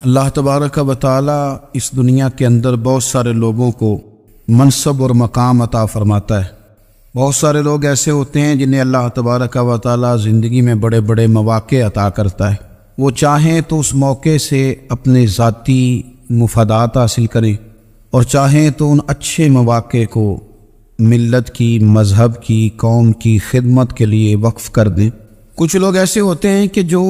اللہ تبارک و تعالی اس دنیا کے اندر بہت سارے لوگوں کو منصب اور مقام عطا فرماتا ہے۔ بہت سارے لوگ ایسے ہوتے ہیں جنہیں اللہ تبارک و تعالی زندگی میں بڑے بڑے مواقع عطا کرتا ہے۔ وہ چاہیں تو اس موقع سے اپنے ذاتی مفادات حاصل کریں اور چاہیں تو ان اچھے مواقع کو ملت کی، مذہب کی، قوم کی خدمت کے لیے وقف کر دیں۔ کچھ لوگ ایسے ہوتے ہیں کہ جو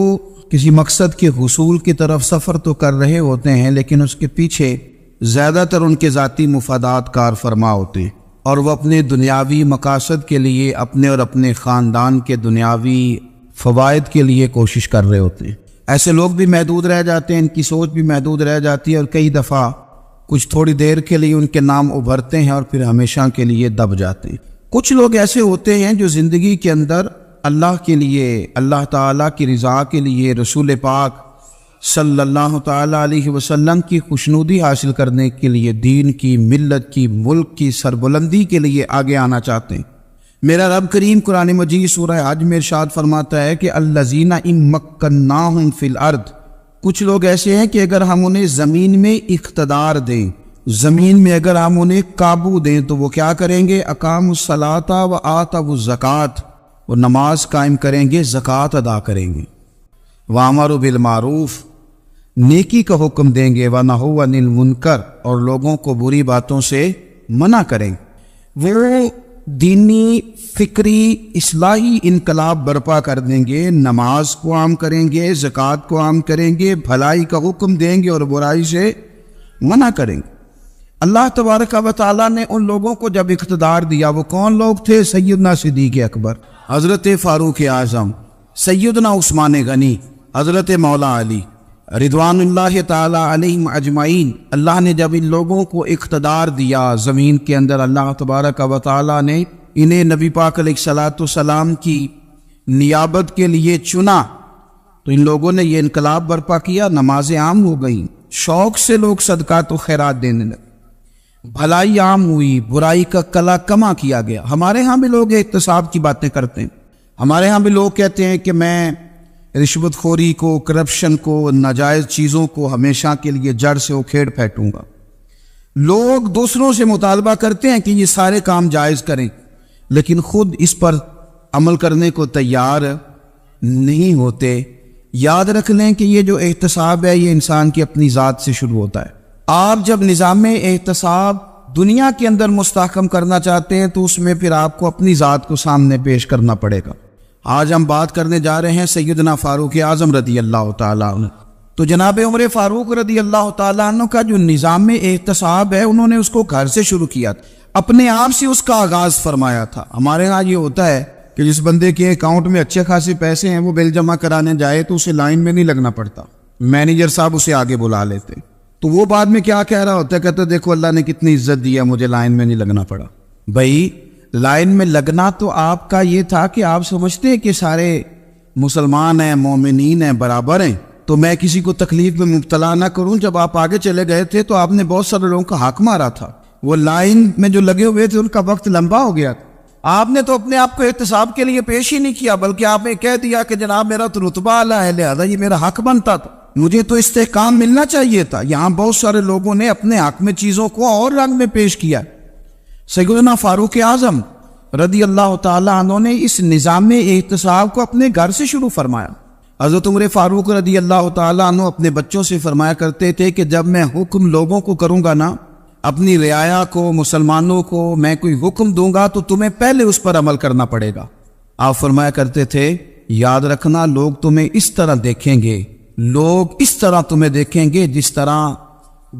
کسی مقصد کے حصول کی طرف سفر تو کر رہے ہوتے ہیں، لیکن اس کے پیچھے زیادہ تر ان کے ذاتی مفادات کار فرما ہوتے ہیں اور وہ اپنے دنیاوی مقاصد کے لیے، اپنے اور اپنے خاندان کے دنیاوی فوائد کے لیے کوشش کر رہے ہوتے ہیں۔ ایسے لوگ بھی محدود رہ جاتے ہیں، ان کی سوچ بھی محدود رہ جاتی ہے اور کئی دفعہ کچھ تھوڑی دیر کے لیے ان کے نام ابھرتے ہیں اور پھر ہمیشہ کے لیے دب جاتے ہیں۔ کچھ لوگ ایسے ہوتے ہیں جو زندگی کے اندر اللہ کے لیے، اللہ تعالیٰ کی رضا کے لیے، رسول پاک صلی اللہ تعالیٰ علیہ وسلم کی خوشنودی حاصل کرنے کے لیے، دین کی، ملت کی، ملک کی سربلندی کے لیے آگے آنا چاہتے ہیں۔ میرا رب کریم قرآن مجید سورہ حج میں ارشاد فرماتا ہے کہ الذین ان مکناہم فی الارض، کچھ لوگ ایسے ہیں کہ اگر ہم انہیں زمین میں اقتدار دیں، زمین میں اگر ہم انہیں قابو دیں تو وہ کیا کریں گے؟ اقاموا الصلاۃ و آتوا الزکوٰۃ، وہ نماز قائم کریں گے، زکوٰۃ ادا کریں گے، وامروا بالمعروف، نیکی کا حکم دیں گے، ونہوا عن المنکر، اور لوگوں کو بری باتوں سے منع کریں گے۔ وہ دینی، فکری، اصلاحی انقلاب برپا کر دیں گے، نماز کو عام کریں گے، زکوٰۃ کو عام کریں گے، بھلائی کا حکم دیں گے اور برائی سے منع کریں گے۔ اللہ تبارک و تعالیٰ نے ان لوگوں کو جب اقتدار دیا، وہ کون لوگ تھے؟ سیدنا صدیق اکبر، حضرت فاروق اعظم، سیدنا عثمان غنی، حضرت مولا علی رضوان اللہ تعالی علیہم اجمعین۔ اللہ نے جب ان لوگوں کو اقتدار دیا زمین کے اندر، اللہ تبارک و تعالی نے انہیں نبی پاک علیہ الصلاۃ والسلام کی نیابت کے لیے چنا، تو ان لوگوں نے یہ انقلاب برپا کیا، نمازیں عام ہو گئیں، شوق سے لوگ صدقات و خیرات دینے لگے، بھلائی عام ہوئی، برائی کا کلا کما کیا گیا۔ ہمارے ہاں بھی لوگ احتساب کی باتیں کرتے ہیں، ہمارے ہاں بھی لوگ کہتے ہیں کہ میں رشوت خوری کو، کرپشن کو، ناجائز چیزوں کو ہمیشہ کے لیے جڑ سے اکھیڑ پھینکوں گا۔ لوگ دوسروں سے مطالبہ کرتے ہیں کہ یہ سارے کام جائز کریں، لیکن خود اس پر عمل کرنے کو تیار نہیں ہوتے۔ یاد رکھ لیں کہ یہ جو احتساب ہے یہ انسان کی اپنی ذات سے شروع ہوتا ہے۔ آپ جب نظام احتساب دنیا کے اندر مستحکم کرنا چاہتے ہیں تو اس میں پھر آپ کو اپنی ذات کو سامنے پیش کرنا پڑے گا۔ آج ہم بات کرنے جا رہے ہیں سیدنا فاروق اعظم رضی اللہ تعالیٰ عنہ۔ تو جناب عمر فاروق رضی اللہ تعالیٰ عنہ کا جو نظام احتساب ہے، انہوں نے اس کو گھر سے شروع کیا تھا، اپنے آپ سے اس کا آغاز فرمایا تھا۔ ہمارے ہاں یہ ہوتا ہے کہ جس بندے کے اکاؤنٹ میں اچھے خاصے پیسے ہیں، وہ بل جمع کرانے جائے تو اسے لائن میں نہیں لگنا پڑتا، مینیجر صاحب اسے آگے بلا لیتے، تو وہ بعد میں کیا کہہ رہا ہوتا ہے؟ کہتے دیکھو اللہ نے کتنی عزت دی ہے، مجھے لائن میں نہیں لگنا پڑا۔ بھائی لائن میں لگنا تو آپ کا یہ تھا کہ آپ سمجھتے ہیں کہ سارے مسلمان ہیں، مومنین ہیں، برابر ہیں، تو میں کسی کو تکلیف میں مبتلا نہ کروں۔ جب آپ آگے چلے گئے تھے تو آپ نے بہت سارے لوگوں کا حق مارا تھا، وہ لائن میں جو لگے ہوئے تھے ان کا وقت لمبا ہو گیا تھا۔ آپ نے تو اپنے آپ کو احتساب کے لیے پیش ہی نہیں کیا، بلکہ آپ نے کہہ دیا کہ جناب میرا تو رتبہ اعلیٰ ہے، لہذا یہ میرا حق بنتا تھا، مجھے تو استحکام ملنا چاہیے تھا۔ یہاں بہت سارے لوگوں نے اپنے حق میں چیزوں کو اور رنگ میں پیش کیا۔ سیدنا فاروق اعظم رضی اللہ تعالیٰ عنہ نے اس نظام احتساب کو اپنے گھر سے شروع فرمایا۔ حضرت عمر فاروق رضی اللہ تعالیٰ عنہ اپنے بچوں سے فرمایا کرتے تھے کہ جب میں حکم لوگوں کو کروں گا نا، اپنی رعایا کو، مسلمانوں کو میں کوئی حکم دوں گا تو تمہیں پہلے اس پر عمل کرنا پڑے گا۔ آپ فرمایا کرتے تھے یاد رکھنا لوگ تمہیں اس طرح دیکھیں گے، لوگ اس طرح تمہیں دیکھیں گے جس طرح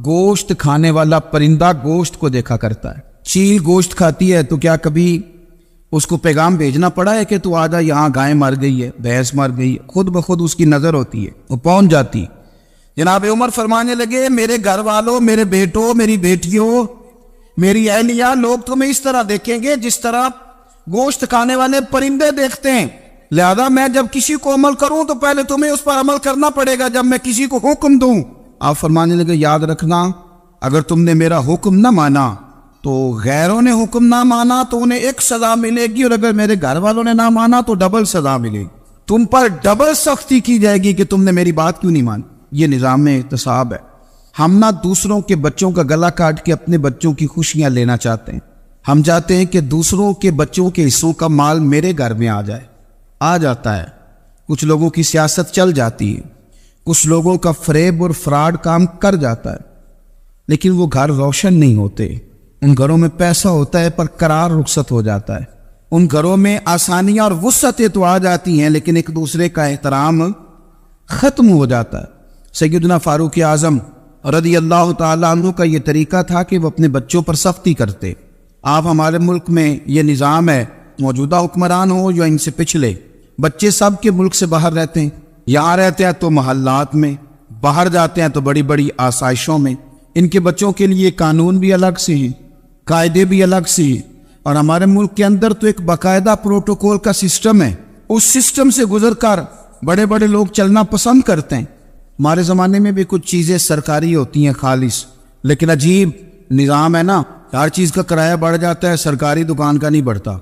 گوشت کھانے والا پرندہ گوشت کو دیکھا کرتا ہے۔ چیل گوشت کھاتی ہے تو کیا کبھی اس کو پیغام بھیجنا پڑا ہے کہ تو آجا یہاں گائے مر گئی ہے، بھینس مر گئی ہے؟ خود بخود اس کی نظر ہوتی ہے، وہ پہنچ جاتی۔ جناب عمر فرمانے لگے میرے گھر والوں، میرے بیٹوں، میری بیٹیوں، میری اہلیہ، لوگ تمہیں اس طرح دیکھیں گے جس طرح گوشت کھانے والے پرندے دیکھتے ہیں، لہذا میں جب کسی کو عمل کروں تو پہلے تمہیں اس پر عمل کرنا پڑے گا جب میں کسی کو حکم دوں۔ آپ فرمانے لگے یاد رکھنا اگر تم نے میرا حکم نہ مانا تو غیروں نے حکم نہ مانا تو انہیں ایک سزا ملے گی، اور اگر میرے گھر والوں نے نہ مانا تو ڈبل سزا ملے گی، تم پر ڈبل سختی کی جائے گی کہ تم نے میری بات کیوں نہیں مانی۔ یہ نظام احتساب ہے۔ ہم نہ دوسروں کے بچوں کا گلا کاٹ کے اپنے بچوں کی خوشیاں لینا چاہتے ہیں، ہم چاہتے ہیں کہ دوسروں کے بچوں کے حصوں کا مال میرے گھر میں آ جائے، آ جاتا ہے۔ کچھ لوگوں کی سیاست چل جاتی ہے، کچھ لوگوں کا فریب اور فراڈ کام کر جاتا ہے، لیکن وہ گھر روشن نہیں ہوتے۔ ان گھروں میں پیسہ ہوتا ہے پر قرار رخصت ہو جاتا ہے، ان گھروں میں آسانیاں اور وسعتیں تو آ جاتی ہیں لیکن ایک دوسرے کا احترام ختم ہو جاتا ہے۔ سیدنا فاروق اعظم رضی اللہ تعالیٰ عنہ کا یہ طریقہ تھا کہ وہ اپنے بچوں پر سختی کرتے۔ آپ ہمارے ملک میں یہ نظام ہے، موجودہ حکمران ہو یا ان سے پچھلے، بچے سب کے ملک سے باہر رہتے ہیں، یہاں رہتے ہیں تو محلات میں، باہر جاتے ہیں تو بڑی بڑی آسائشوں میں۔ ان کے بچوں کے لیے قانون بھی الگ سے ہیں، قاعدے بھی الگ سے ہیں، اور ہمارے ملک کے اندر تو ایک باقاعدہ پروٹوکول کا سسٹم ہے، اس سسٹم سے گزر کر بڑے بڑے لوگ چلنا پسند کرتے ہیں۔ ہمارے زمانے میں بھی کچھ چیزیں سرکاری ہوتی ہیں خالص، لیکن عجیب نظام ہے نا، ہر چیز کا کرایہ بڑھ جاتا ہے، سرکاری دکان کا نہیں بڑھتا۔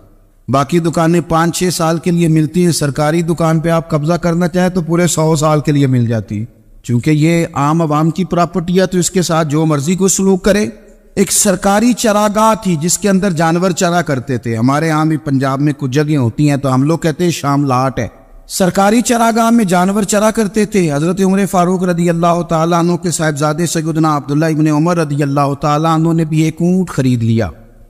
باقی دکانیں 5-6 سال کے لیے ملتی ہیں، سرکاری دکان پہ آپ قبضہ کرنا چاہیں تو پورے 100 سال کے لیے مل جاتی ہے، چونکہ یہ عام عوام کی پراپرٹی ہے تو اس کے ساتھ جو مرضی کو سلوک کرے۔ ایک سرکاری چراگاہ تھی جس کے اندر جانور چرا کرتے تھے، ہمارے یہاں بھی پنجاب میں کچھ جگہیں ہوتی ہیں تو ہم لوگ کہتے ہیں شام لاٹ ہے، سرکاری چراگاہ میں جانور چرا کرتے تھے۔ حضرت عمر فاروق رضی اللہ تعالیٰ عنہ کے صاحبزادے سیدنا عبداللہ ابن عمر رضی اللہ تعالیٰ عنہ نے بھی ایک اونٹ خرید لیا،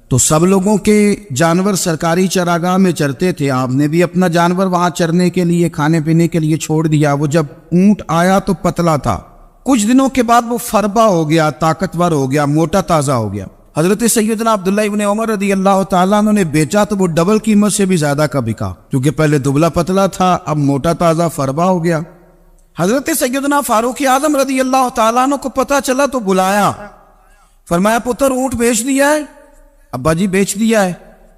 تو سب لوگوں کے جانور سرکاری چراگاہ میں چرتے تھے، آپ نے بھی اپنا جانور وہاں چرنے کے لیے، کھانے پینے کے لیے چھوڑ دیا۔ وہ جب اونٹ آیا تو پتلا تھا، کچھ دنوں کے بعد وہ فربا ہو گیا، طاقتور ہو گیا، موٹا تازہ ہو گیا۔ حضرت سیدنا عبداللہ ابن عمر رضی اللہ تعالیٰ عنہ نے بیچا تو وہ ڈبل قیمت سے بھی زیادہ کا بکا، کیونکہ پہلے دبلا پتلا تھا، اب موٹا تازہ فربا ہو گیا۔ حضرت سیدنا فاروق اعظم رضی اللہ تعالیٰ عنہ کو پتہ چلا تو بلایا، فرمایا پتر اونٹ بیچ دیا ہے؟ ابا جی بیچ دیا ہے۔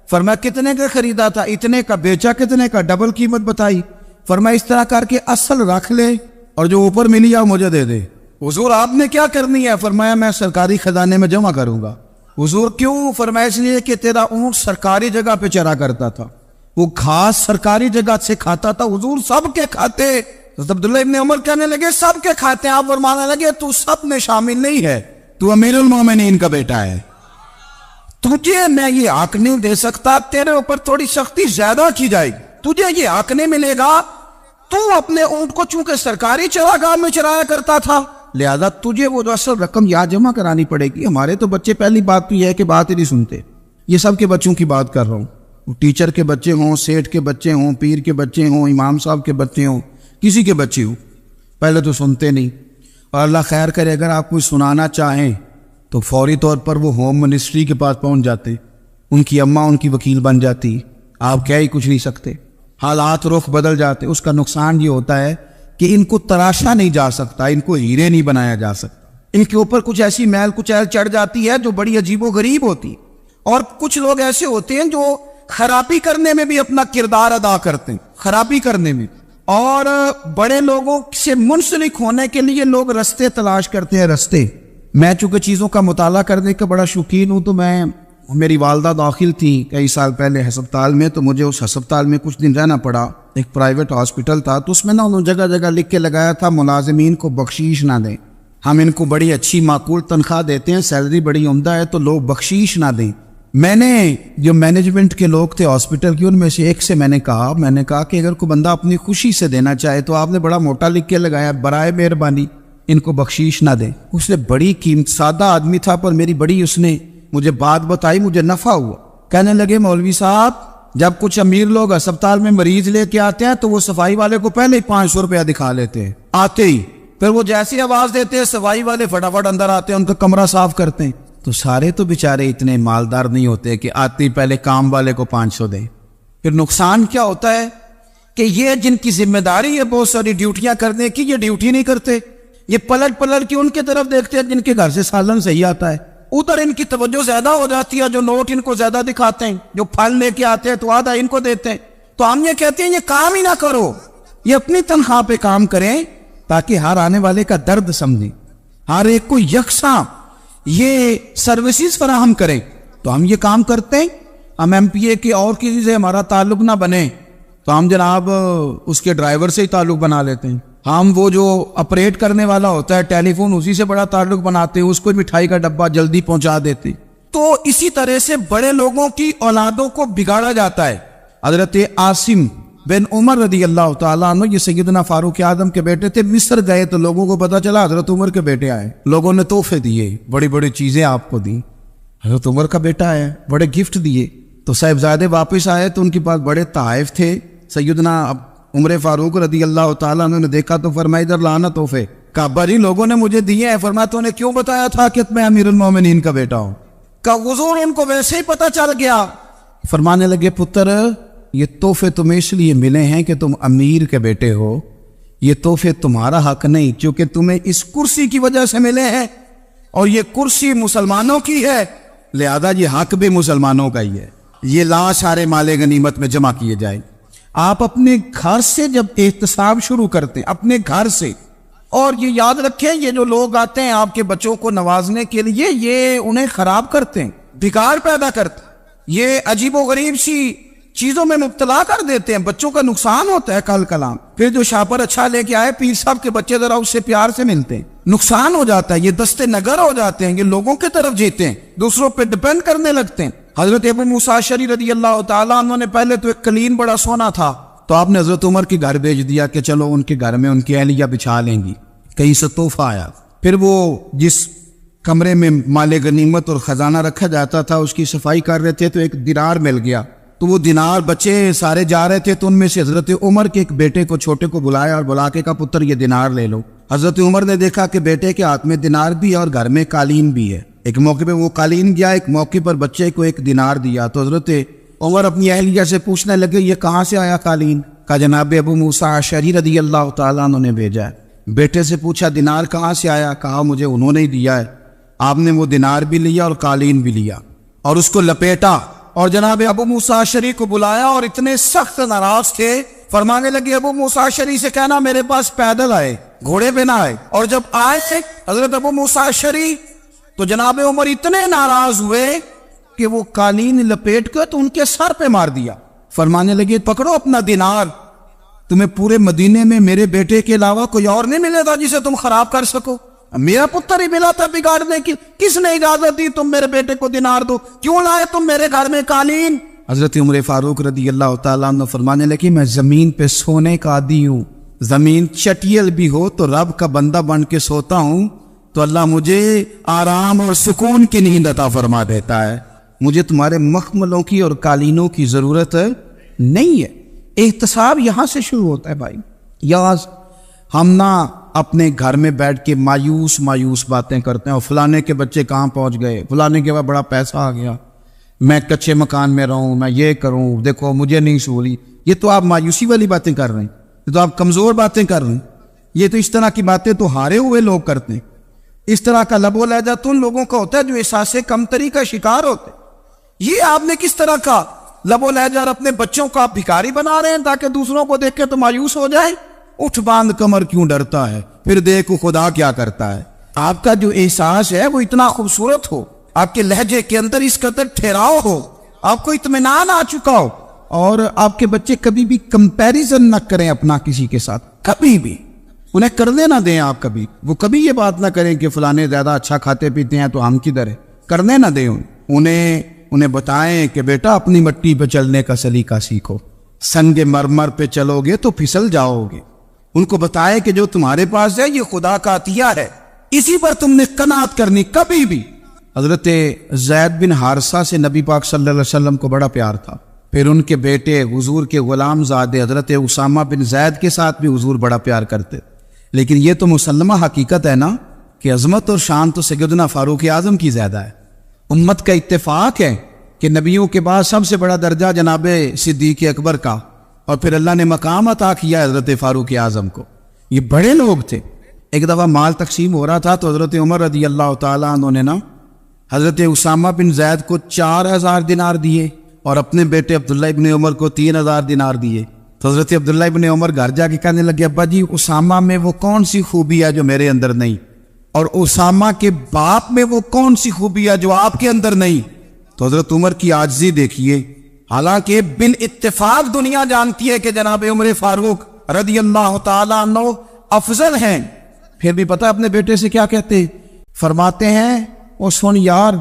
فرمایا کتنے کا خریدا تھا؟ اتنے کا۔ بیچا کتنے کا؟ ڈبل قیمت بتائی۔ فرمایا اس طرح کر کے اصل رکھ لے اور جو اوپر ملی ہے مجھے دے دے۔ حضور آپ نے کیا کرنی ہے؟ فرمایا میں سرکاری خزانے میں جمع کروں گا۔ حضور کیوں؟ فرمایا اس لیے کہ تیرا اونٹ سرکاری جگہ پہ چرا کرتا تھا، وہ گھاس سرکاری جگہ سے کھاتا تھا۔ حضور سب کے کھاتے۔ حضرت عبداللہ ابن عمر کہنے لگے سب کے کھاتے ہیں، آپ فرمانے لگے تو سب میں شامل نہیں ہے، تو امیر المومنین کا بیٹا ہے، تجھے میں یہ حق نہیں دے سکتا، تیرے اوپر تھوڑی سختی زیادہ کی جائے گی، تجھے یہ حق نہیں ملے گا۔ تو اپنے اونٹ کو چونکہ سرکاری چراگاہ میں چرایا کرتا تھا، لہذا تجھے وہ جو اصل رقم یہاں جمع کرانی پڑے گی۔ ہمارے تو بچے پہلی بات تو یہ ہے کہ بات ہی نہیں سنتے، یہ سب کے بچوں کی بات کر رہا ہوں، ٹیچر کے بچے ہوں، سیٹھ کے بچے ہوں، پیر کے بچے ہوں، امام صاحب کے بچے ہوں، کسی کے بچے ہوں، پہلے تو سنتے نہیں۔ اور اللہ خیر کرے اگر آپ کوئی سنانا چاہیں تو فوری طور پر وہ ہوم منسٹری کے پاس پہنچ جاتے، ان کی اماں ان کی وکیل بن جاتی، آپ کہہ ہی کچھ نہیں سکتے، حالات رخ بدل جاتے۔ اس کا نقصان یہ ہوتا ہے کہ ان کو تراشا نہیں جا سکتا، ان کو ہیرے نہیں بنایا جا سکتا، ان کے اوپر کچھ ایسی میل کچیل چڑھ جاتی ہے جو بڑی عجیب و غریب ہوتی۔ اور کچھ لوگ ایسے ہوتے ہیں جو خرابی کرنے میں بھی اپنا کردار ادا کرتے ہیں، خرابی کرنے میں، اور بڑے لوگوں سے منسلک ہونے کے لیے لوگ رستے تلاش کرتے ہیں، رستے۔ میں چونکہ چیزوں کا مطالعہ کرنے کا بڑا شوقین ہوں، تو میری والدہ داخل تھی کئی سال پہلے ہسپتال میں، تو مجھے اس ہسپتال میں کچھ دن رہنا پڑا، ایک پرائیویٹ ہاسپٹل تھا، تو اس میں انہوں جگہ جگہ لکھ کے لگایا تھا ملازمین کو بخشیش نہ دیں، ہم ان کو بڑی اچھی معقول تنخواہ دیتے ہیں، سیلری بڑی عمدہ ہے، تو لوگ بخشیش نہ دیں۔ میں نے جو مینجمنٹ کے لوگ تھے ہاسپٹل کے، ان میں سے ایک سے میں نے کہا کہ اگر کوئی بندہ اپنی خوشی سے دینا چاہے تو آپ نے بڑا موٹا لکھ کے لگایا برائے مہربانی ان کو بخشیش نہ دیں۔ اس نے بڑی قیمت، سادہ آدمی تھا پر میری بڑی اس نے مجھے بات بتائی، مجھے نفع ہوا۔ کہنے لگے مولوی صاحب جب کچھ امیر لوگ اسپتال میں مریض لے کے آتے ہیں تو وہ صفائی والے کو پہلے ہی 500 روپیہ دکھا لیتے ہیں آتے ہی، پھر وہ جیسی آواز دیتے ہیں صفائی والے فٹافٹ اندر آتے ہیں، ان کا کمرہ صاف کرتے ہیں۔ تو سارے تو بیچارے اتنے مالدار نہیں ہوتے کہ آتے ہی پہلے کام والے کو 500 دیں۔ پھر نقصان کیا ہوتا ہے کہ یہ جن کی ذمہ داری ہے بہت ساری ڈیوٹیاں کرنے کی، یہ ڈیوٹی نہیں کرتے، یہ پلٹ کے ان کے طرف دیکھتے ہیں جن کے گھر سے سالن صحیح آتا ہے، ادھر ان کی توجہ زیادہ ہو جاتی ہے، جو نوٹ ان کو زیادہ دکھاتے ہیں، جو پھل لے کے آتے ہیں تو آدھا ان کو دیتے ہیں۔ تو ہم یہ کہتے ہیں یہ کام ہی نہ کرو، یہ اپنی تنخواہ پہ کام کریں تاکہ ہر آنے والے کا درد سمجھیں، ہر ایک کو یکساں یہ سروسز فراہم کریں۔ تو ہم یہ کام کرتے ہیں، ہم ایم پی اے کے اور کسی سے ہمارا تعلق نہ بنے تو ہم جناب اس کے ڈرائیور سے ہی تعلق بنا لیتے ہیں، ہم وہ جو آپریٹ کرنے والا ہوتا ہے ٹیلی فون، اسی سے بڑا تعلق بناتے ہیں، اس کو مٹھائی کا ڈبہ جلدی پہنچا دیتے. تو اسی طرح سے بڑے لوگوں کی اولادوں کو بگاڑا جاتا ہے. حضرت عاصم بن عمر رضی اللہ تعالیٰ عنہ، یہ سیدنا فاروق اعظم کے بیٹے تھے، مصر گئے تو لوگوں کو پتا چلا حضرت عمر کے بیٹے آئے. لوگوں نے تحفے دیے، بڑی بڑی چیزیں آپ کو دی. حضرت عمر کا بیٹا ہے، بڑے گفٹ دیے. تو صاحبزادے واپس آئے تو ان کے پاس بڑے تحائف تھے. سیدنا عمر فاروق رضی اللہ تعالیٰ عنہ نے دیکھا تو فرمایا ادھر لانا تحفے. کہا ابا جی لوگوں نے مجھے دیے ہیں. فرمایا تو نے کیوں بتایا تھا کہ میں امیر المومنین کا بیٹا ہوں؟ کہا حضور ان کو ویسے ہی پتا چل گیا. فرمانے لگے پتر یہ تحفے تمہیں اس لیے ملے ہیں کہ تم امیر کے بیٹے ہو، یہ تحفے تمہارا حق نہیں، چونکہ تمہیں اس کرسی کی وجہ سے ملے ہیں اور یہ کرسی مسلمانوں کی ہے، لہذا یہ حق بھی مسلمانوں کا ہی ہے. یہ لا سارے مال غنیمت میں جمع کیے جائیں. آپ اپنے گھر سے جب احتساب شروع کرتے ہیں، اپنے گھر سے، اور یہ یاد رکھیں یہ جو لوگ آتے ہیں آپ کے بچوں کو نوازنے کے لیے، یہ انہیں خراب کرتے ہیں، بگاڑ پیدا کرتے ہیں، یہ عجیب و غریب سی چیزوں میں مبتلا کر دیتے ہیں، بچوں کا نقصان ہوتا ہے کل کلام. پھر جو شاپر اچھا لے کے آئے پیر صاحب کے بچے ذرا اس سے پیار سے ملتے ہیں، نقصان ہو جاتا ہے، یہ دستے نگر ہو جاتے ہیں، یہ لوگوں کی طرف جیتے ہیں، دوسروں پہ ڈیپینڈ کرنے لگتے ہیں. حضرت ابو موسیٰ اشعری رضی اللہ تعالیٰ عنہ نے پہلے تو ایک قلین بڑا سونا تھا، تو آپ نے حضرت عمر کے گھر بھیج دیا کہ چلو ان کے گھر میں ان کی اہلیہ بچھا لیں گی. کہیں سے تحفہ آیا. پھر وہ جس کمرے میں مال غنیمت اور خزانہ رکھا جاتا تھا اس کی صفائی کر رہے تھے تو ایک دینار مل گیا. تو وہ دینار بچے سارے جا رہے تھے تو ان میں سے حضرت عمر کے ایک بیٹے کو چھوٹے کو بلایا اور بلا کے کہا پتر یہ دینار لے لو. حضرت عمر نے دیکھا کہ بیٹے کے ہاتھ میں دینار بھی ہے اور گھر میں قالین بھی ہے. ایک موقع پہ وہ قالین گیا، ایک موقع پر بچے کو ایک دینار دیا. تو حضرت عمر اپنی اہلیہ سے پوچھنے لگے یہ کہاں سے آیا قالین؟ کہا جناب ابو موسیٰ اشعری رضی اللہ تعالیٰ عنہ نے بھیجا ہے. بیٹے سے پوچھا دینار کہاں سے آیا؟ کہا مجھے انہوں نے ہی دیا ہے. آپ نے وہ دینار بھی لیا اور قالین بھی لیا اور اس کو لپیٹا اور جناب ابو موسیٰ اشعری کو بلایا اور اتنے سخت ناراض تھے، فرمانے لگے ابو موسیٰ اشعری سے کہنا میرے پاس پیدل آئے، گھوڑے پہ نہ آئے. اور جب آئے تھے حضرت ابو موسیٰ اشعری تو جناب عمر اتنے ناراض ہوئے کہ وہ قالین لپیٹ کر تو ان کے سر پہ مار دیا. فرمانے لگے پکڑو اپنا دینار، تمہیں پورے مدینے میں میرے بیٹے کے علاوہ کوئی اور نہیں ملے گا جسے تم خراب کر سکو. میرا پتر ہی ملا تھا بگاڑنے کی، کس نے اجازت دی تم میرے بیٹے کو دینار دو؟ کیوں لائے تم میرے گھر میں قالین؟ حضرت عمر فاروق رضی اللہ تعالیٰ عنہ فرمانے لگے میں زمین پہ سونے کا عادی ہوں، زمین چٹیل بھی ہو تو رب کا بندہ بن کے سوتا ہوں تو اللہ مجھے آرام اور سکون کی نیند عطا فرما دیتا ہے. مجھے تمہارے مخملوں کی اور قالینوں کی ضرورت نہیں ہے. احتساب یہاں سے شروع ہوتا ہے بھائی. یا ہم نہ اپنے گھر میں بیٹھ کے مایوس باتیں کرتے ہیں اور فلانے کے بچے کہاں پہنچ گئے، فلانے کے بعد بڑا پیسہ آ گیا، میں کچے مکان میں رہوں، میں یہ کروں، دیکھو مجھے نہیں سہولی. یہ تو آپ مایوسی والی باتیں کر رہے ہیں، یہ تو آپ کمزور باتیں کر رہے ہیں. یہ تو اس طرح کی باتیں تو ہارے ہوئے لوگ کرتے ہیں. اس طرح کا لب و لہجہ تو ان لوگوں کا ہوتا ہے جو احساس کمتری کا شکار ہوتے ہیں. یہ آپ نے کس طرح کا لب و لہجہ اور اپنے بچوں کو آپ بھکاری بنا رہے ہیں تاکہ دوسروں کو دیکھ کے تو مایوس ہو جائے. اٹھ باندھ کمر کیوں ڈرتا ہے، پھر دیکھو خدا کیا کرتا ہے. آپ کا جو احساس ہے وہ اتنا خوبصورت ہو، آپ کے لہجے کے اندر اس قدر ٹھہراؤ ہو، آپ کو اطمینان آ چکا ہو، اور آپ کے بچے کبھی بھی کمپیریزن نہ کریں اپنا کسی کے ساتھ، کبھی بھی انہیں کرنے نہ دیں. آپ وہ کبھی یہ بات نہ کریں کہ فلانے زیادہ اچھا کھاتے پیتے ہیں تو ہم کدھر ہے، کرنے نہ دیں. انہیں بتائیں کہ بیٹا اپنی مٹی پہ چلنے کا سلیقہ سیکھو، سنگ مرمر پہ چلو گے تو پھسل جاؤ گے. ان کو بتائیں کہ جو تمہارے پاس ہے یہ خدا کا عطیہ ہے، اسی پر تم نے قناعت کرنی کبھی بھی. حضرت زید بن حارثہ سے نبی پاک صلی اللہ علیہ وسلم کو بڑا پیار تھا. پھر ان کے بیٹے حضور کے غلام زادے حضرت اسامہ بن زید کے ساتھ بھی حضور بڑا پیار کرتے. لیکن یہ تو مسلمہ حقیقت ہے نا کہ عظمت اور شان تو سیدنا فاروق اعظم کی زیادہ ہے. امت کا اتفاق ہے کہ نبیوں کے بعد سب سے بڑا درجہ جناب صدیق اکبر کا، اور پھر اللہ نے مقام عطا کیا حضرت فاروق اعظم کو. یہ بڑے لوگ تھے. ایک دفعہ مال تقسیم ہو رہا تھا تو حضرت عمر رضی اللہ تعالیٰ عنہ نے حضرت اسامہ بن زید کو 4000 دینار دیے اور اپنے بیٹے عبداللہ ابن عمر کو 3000 دینار دیے. تو حضرت عبداللہ ابن عمر گھر جا کے کہنے لگے ابا جی اسامہ میں وہ کون سی خوبی ہے جو میرے اندر نہیں، اور اسامہ کے باپ میں وہ کون سی خوبی ہے جو آپ کے اندر نہیں. تو حضرت عمر کی عاجزی دیکھیے. حالانکہ بال اتفاق دنیا جانتی ہے کہ جناب عمر فاروق رضی اللہ تعالیٰ عنہ افضل ہیں، پھر بھی پتہ اپنے بیٹے سے کیا کہتے؟ فرماتے ہیں او سن یار،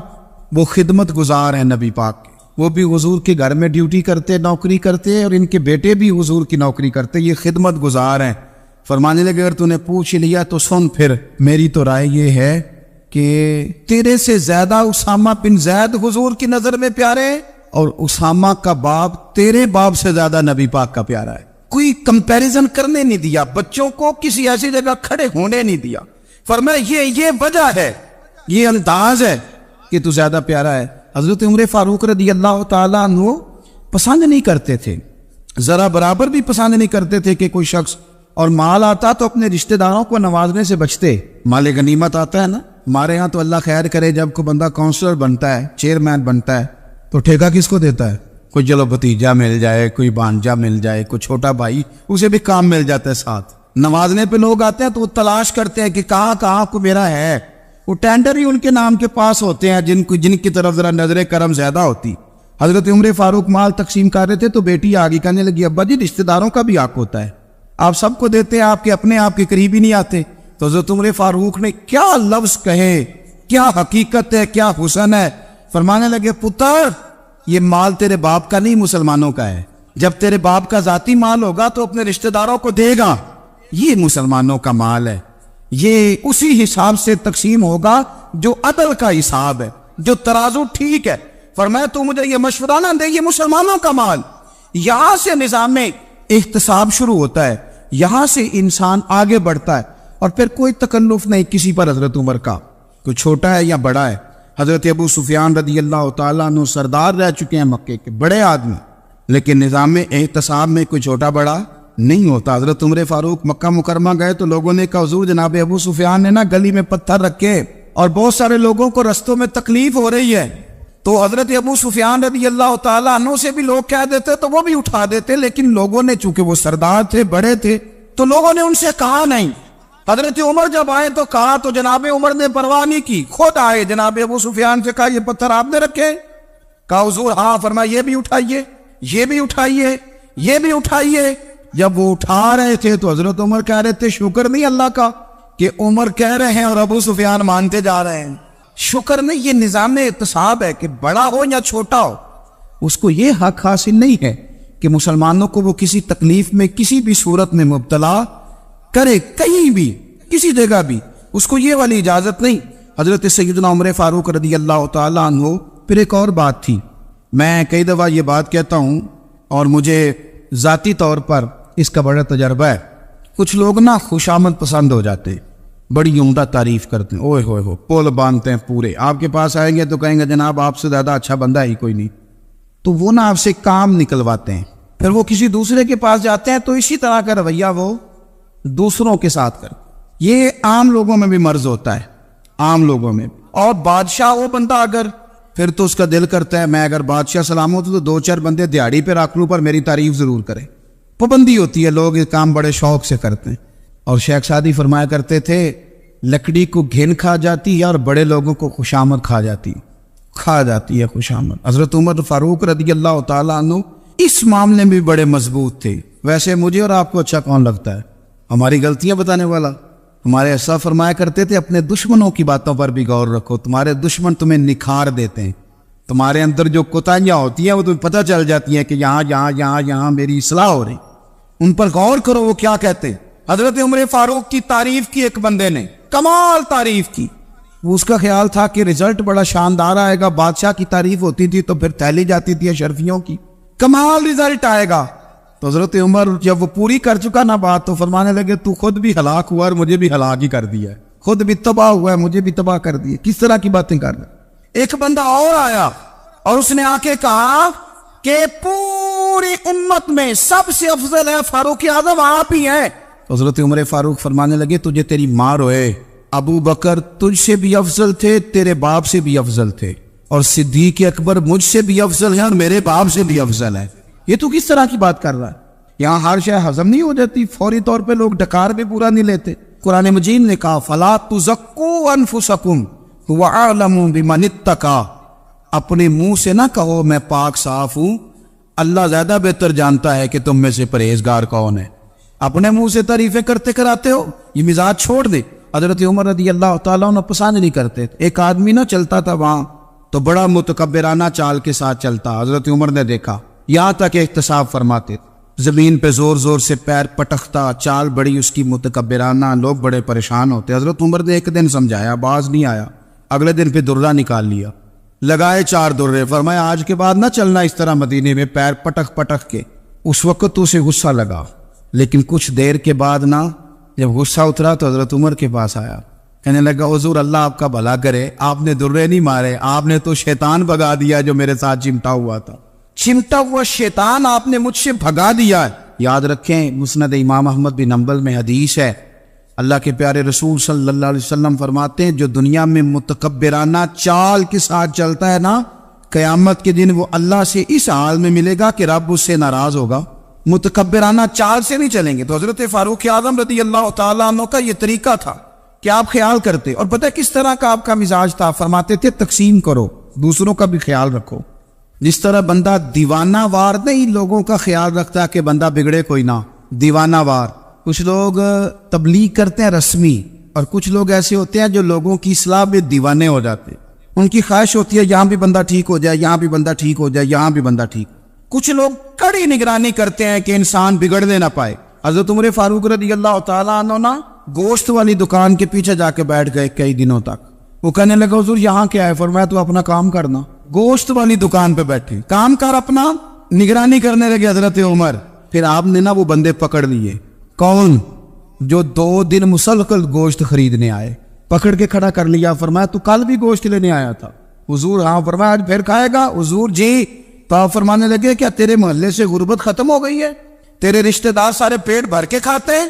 وہ خدمت گزار ہیں نبی پاک کے، وہ بھی حضور کے گھر میں ڈیوٹی کرتے، نوکری کرتے، اور ان کے بیٹے بھی حضور کی نوکری کرتے، یہ خدمت گزار ہیں۔ فرمانے لگے اگر تو نے پوچھ لیا تو سن، پھر میری تو رائے یہ ہے کہ تیرے سے زیادہ اسامہ بن زید حضور کی نظر میں پیارے ہیں، اور اسامہ کا باپ تیرے باپ سے زیادہ نبی پاک کا پیارا ہے۔ کوئی کمپیریزن کرنے نہیں دیا، بچوں کو کسی ایسی جگہ کھڑے ہونے نہیں دیا۔ فرمایا یہ وجہ ہے، یہ انداز ہے کہ تو زیادہ پیارا ہے۔ حضرت عمر فاروق رضی اللہ تعالیٰ عنہ پسند نہیں کرتے تھے، ذرا برابر بھی پسند نہیں کرتے تھے کہ کوئی شخص اور مال آتا تو اپنے رشتہ داروں کو نوازنے سے بچتے۔ مال غنیمت آتا ہے نا، ہمارے ہاں تو اللہ خیر کرے جب کوئی بندہ کونسلر بنتا ہے، چیئرمین بنتا ہے، تو ٹھیکہ کس کو دیتا ہے؟ کوئی چلو بھتیجا مل جائے، کوئی بانجا مل جائے، کوئی چھوٹا بھائی، اسے بھی کام مل جاتا ہے ساتھ۔ نوازنے پہ لوگ آتے ہیں تو وہ تلاش کرتے ہیں کہ کہاں کو میرا ہے، وہ ٹینڈر ہی ان کے نام کے پاس ہوتے ہیں جن کی طرف ذرا نظر کرم زیادہ ہوتی۔ حضرت عمر فاروق مال تقسیم کر رہے تھے تو بیٹی آگے کہنے لگی ابا جی رشتہ داروں کا بھی حق ہوتا ہے، آپ سب کو دیتے ہیں، آپ کے اپنے آپ کے قریب ہی نہیں آتے۔ تو حضرت عمر فاروق نے کیا لفظ کہے، کیا حقیقت ہے، کیا حسن ہے۔ فرمانے لگے پتر یہ مال تیرے باپ کا نہیں، مسلمانوں کا ہے، جب تیرے باپ کا ذاتی مال ہوگا تو اپنے رشتہ داروں کو دے گا، یہ مسلمانوں کا مال ہے، یہ اسی حساب سے تقسیم ہوگا جو عدل کا حساب ہے، جو ترازو ٹھیک ہے۔ فرمایا تو مجھے یہ مشورہ نہ دے، یہ مسلمانوں کا مال۔ یہاں سے نظام میں احتساب شروع ہوتا ہے، یہاں سے انسان آگے بڑھتا ہے، اور پھر کوئی تکلف نہیں کسی پر حضرت عمر کا، کوئی چھوٹا ہے یا بڑا ہے۔ حضرت ابو سفیان رضی اللہ تعالیٰ عنہ سردار رہ چکے ہیں مکے کے، بڑے آدمی، لیکن نظام میں احتساب میں کوئی چھوٹا بڑا نہیں ہوتا۔ حضرت عمر فاروق مکہ مکرمہ گئے تو لوگوں نے کہا حضور جناب ابو سفیان نے نا گلی میں پتھر رکھے اور بہت سارے لوگوں کو رستوں میں تکلیف ہو رہی ہے، تو حضرت ابو سفیان رضی اللہ تعالیٰ عنہ سے بھی لوگ کہہ دیتے تو وہ بھی اٹھا دیتے، لیکن لوگوں نے چونکہ وہ سردار تھے، بڑے تھے، تو لوگوں نے ان سے کہا نہیں۔ حضرت عمر جب آئے تو کہا تو جناب عمر نے پرواہ نہیں کی، خود آئے جناب ابو سفیان سے کہا یہ پتھر آپ نے رکھے؟ کہا حضور ہاں۔ فرمایا یہ بھی اٹھائیے، یہ بھی اٹھائیے، یہ بھی اٹھائیے۔ جب وہ اٹھا رہے تھے تو حضرت عمر کہہ رہے تھے شکر نہیں اللہ کا کہ عمر کہہ رہے ہیں اور ابو سفیان مانتے جا رہے ہیں، شکر نہیں۔ یہ نظام احتساب ہے کہ بڑا ہو یا چھوٹا ہو، اس کو یہ حق حاصل نہیں ہے کہ مسلمانوں کو وہ کسی تکلیف میں کسی بھی صورت میں مبتلا کرے، کہیں بھی کسی جگہ بھی، اس کو یہ والی اجازت نہیں۔ حضرت سیدنا عمر فاروق رضی اللہ تعالیٰ عنہ۔ پھر ایک اور بات تھی، میں کئی دفعہ یہ بات کہتا ہوں اور مجھے ذاتی طور پر اس کا بڑا تجربہ ہے، کچھ لوگ نا خوشامد پسند ہو جاتے، بڑی عمدہ تعریف کرتے ہیں، اوئے ہوئے ہو پول باندھتے ہیں پورے، آپ کے پاس آئیں گے تو کہیں گے جناب آپ سے زیادہ اچھا بندہ ہی کوئی نہیں، تو وہ نا آپ سے کام نکلواتے ہیں۔ پھر وہ کسی دوسرے کے پاس جاتے ہیں تو اسی طرح کا رویہ وہ دوسروں کے ساتھ کرتے۔ یہ عام لوگوں میں بھی مرض ہوتا ہے، عام لوگوں میں۔ اور بادشاہ وہ بندہ اگر، پھر تو اس کا دل کرتا ہے میں اگر بادشاہ سلامت ہوں تو دو چار بندے دیہڑی پہ رکھ لوں پر میری تعریف ضرور کریں۔ پابندی ہوتی ہے، لوگ یہ کام بڑے شوق سے کرتے ہیں۔ اور شیخ سعدی فرمایا کرتے تھے لکڑی کو گھن کھا جاتی ہے اور بڑے لوگوں کو خوشامد کھا جاتی ہے خوشامد۔ حضرت عمر فاروق رضی اللہ تعالیٰ عنہ اس معاملے میں بھی بڑے مضبوط تھے۔ ویسے مجھے اور آپ کو اچھا کون لگتا ہے؟ ہماری غلطیاں بتانے والا؟ ہمارے ایسا فرمایا کرتے تھے اپنے دشمنوں کی باتوں پر بھی غور رکھو، تمہارے دشمن تمہیں نکھار دیتے ہیں، تمہارے اندر جو کوتاہیاں ہوتی ہیں وہ تمہیں پتہ چل جاتی ہیں کہ یہاں میری اصلاح ہو رہی، ان پر غور کرو وہ کیا کہتے۔ حضرت عمر فاروق کی تعریف کی ایک بندے نے، کمال تعریف کی، وہ اس کا خیال تھا کہ رزلٹ بڑا شاندار آئے گا، بادشاہ کی تعریف ہوتی تھی تو پھر تھیلی جاتی تھی اشرفیوں کی، کمال رزلٹ آئے گا۔ تو حضرت عمر جب وہ پوری کر چکا نا بات تو فرمانے لگے تو خود بھی ہلاک ہوا اور مجھے بھی ہلاک ہی کر دیا ہے، خود بھی تباہ ہوا ہے مجھے بھی تباہ کر دیا۔ کس طرح کی باتیں کر رہے؟ ایک بندہ اور آیا اور اس نے آ کے کہا کہ پوری امت میں سب سے افضل ہے فاروق اعظم آپ ہی ہیں۔ حضرت عمر فاروق فرمانے لگے تجھے تیری ماں روئے، ابو بکر تجھ سے بھی افضل تھے، تیرے باپ سے بھی افضل تھے، اور صدیق اکبر مجھ سے بھی افضل ہے اور میرے باپ سے بھی افضل ہے۔ یہ تو کس طرح کی بات کر رہا ہے؟ یہاں ہر شے ہضم نہیں ہو جاتی، فوری طور پہ لوگ ڈکار بھی پورا نہیں لیتے۔ قرآن مجید نے کہا فَلَا تُزَكُّوا أَنفُسَكُمْ هُوَ أَعْلَمُ بِمَنِ اتَّقَىٰ، اپنے منہ سے نہ کہو میں پاک صاف ہوں، اللہ زیادہ بہتر جانتا ہے کہ تم میں سے پرہیزگار کون ہے۔ اپنے منہ سے تعریفیں کرتے کراتے ہو، یہ مزاج چھوڑ دے۔ حضرت عمر رضی اللہ تعالیٰ عنہ پسند نہیں کرتے تھے۔ ایک آدمی نہ چلتا تھا وہاں تو بڑا متکبرانہ چال کے ساتھ چلتا، حضرت عمر نے دیکھا، یہاں تک احتساب فرماتے تھے، زمین پہ زور زور سے پیر پٹکتا، چال بڑی اس کی متکبرانہ، لوگ بڑے پریشان ہوتے۔ حضرت عمر نے ایک دن سمجھایا، باز نہیں آیا، اگلے دن پہ درہ نکال لیا، لگائے 4 درے، فرمایا آج کے بعد نہ چلنا اس طرح مدینے میں پیر پٹک پٹک کے۔ اس وقت تو اسے غصہ لگا، لیکن کچھ دیر کے بعد نا جب غصہ اترا تو حضرت عمر کے پاس آیا، کہنے لگا حضور اللہ آپ کا بھلا کرے، آپ نے درے نہیں مارے، آپ نے تو شیطان بھگا دیا جو میرے ساتھ چمٹا ہوا تھا، چمٹا ہوا شیطان آپ نے مجھ سے بھگا دیا۔ یاد رکھیں مسند امام احمد بن حنبل میں حدیث ہے، اللہ کے پیارے رسول صلی اللہ علیہ وسلم فرماتے ہیں جو دنیا میں متکبرانہ چال کے ساتھ چلتا ہے نا، قیامت کے دن وہ اللہ سے اس حال میں ملے گا کہ رب اس سے ناراض ہوگا۔ متکبرانہ چال سے نہیں چلیں گے۔ تو حضرت فاروق اعظم رضی اللہ تعالیٰ عنہ کا یہ طریقہ تھا کہ آپ خیال کرتے، اور پتہ کس طرح کا آپ کا مزاج تھا، فرماتے تھے تقسیم کرو، دوسروں کا بھی خیال رکھو۔ جس طرح بندہ دیوانہ وار نہیں لوگوں کا خیال رکھتا کہ بندہ بگڑے کوئی نہ، دیوانہ وار۔ کچھ لوگ تبلیغ کرتے ہیں رسمی، اور کچھ لوگ ایسے ہوتے ہیں جو لوگوں کی اصلاح میں دیوانے ہو جاتے، ان کی خواہش ہوتی ہے یہاں بھی بندہ ٹھیک ہو جائے، یہاں بھی بندہ ٹھیک ہو جائے، یہاں بھی بندہ ٹھیک۔ کچھ لوگ کڑی نگرانی کرتے ہیں کہ انسان بگڑنے نہ پائے۔ حضرت عمر فاروق رضی اللہ تعالیٰ عنہ نا گوشت والی دکان کے پیچھے جا کے بیٹھ گئے کئی دنوں تک۔ وہ کہنے لگا حضور یہاں کیا ہے؟ فرمایا تو اپنا کام کرنا۔ گوشت والی دکان پہ بیٹھے، کام کر اپنا، نگرانی کرنے لگے حضرت عمر۔ پھر آپ نے نا وہ بندے پکڑ لیے، کون؟ جو 2 دن مسلسل گوشت خریدنے آئے، پکڑ کے کھڑا کر لیا، فرمایا تو کل بھی گوشت لینے آیا تھا؟ حضور ہاں۔ فرمایا آج پھر کھائے گا؟ حضور جی۔ تو آپ فرمانے لگے کیا تیرے محلے سے غربت ختم ہو گئی ہے؟ تیرے رشتہ دار سارے پیٹ بھر کے کھاتے ہیں،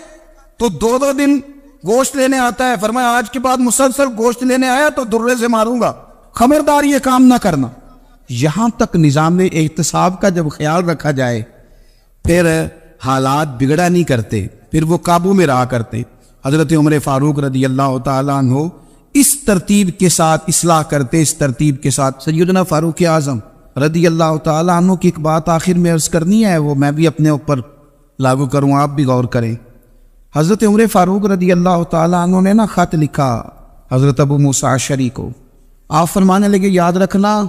تو 2 دن گوشت لینے آتا ہے، فرمایا آج کے بعد مسلسل گوشت لینے آیا تو درے سے ماروں گا، خبردار یہ کام نہ کرنا۔ یہاں تک نظام احتساب کا جب خیال رکھا جائے پھر حالات بگڑا نہیں کرتے، پھر وہ قابو میں رہا کرتے۔ حضرت عمر فاروق رضی اللہ تعالیٰ عنہ اس ترتیب کے ساتھ اصلاح کرتے، اس ترتیب کے ساتھ۔ سیدنا فاروق اعظم رضی اللہ تعالیٰ عنہ کی ایک بات آخر میں عرض کرنی ہے، وہ میں بھی اپنے اوپر لاگو کروں، آپ بھی غور کریں۔ حضرت عمر فاروق رضی اللہ تعالیٰ عنہ نے نا خط لکھا حضرت ابو موسیٰ اشعری کو۔ آپ فرمانے لگے یاد رکھنا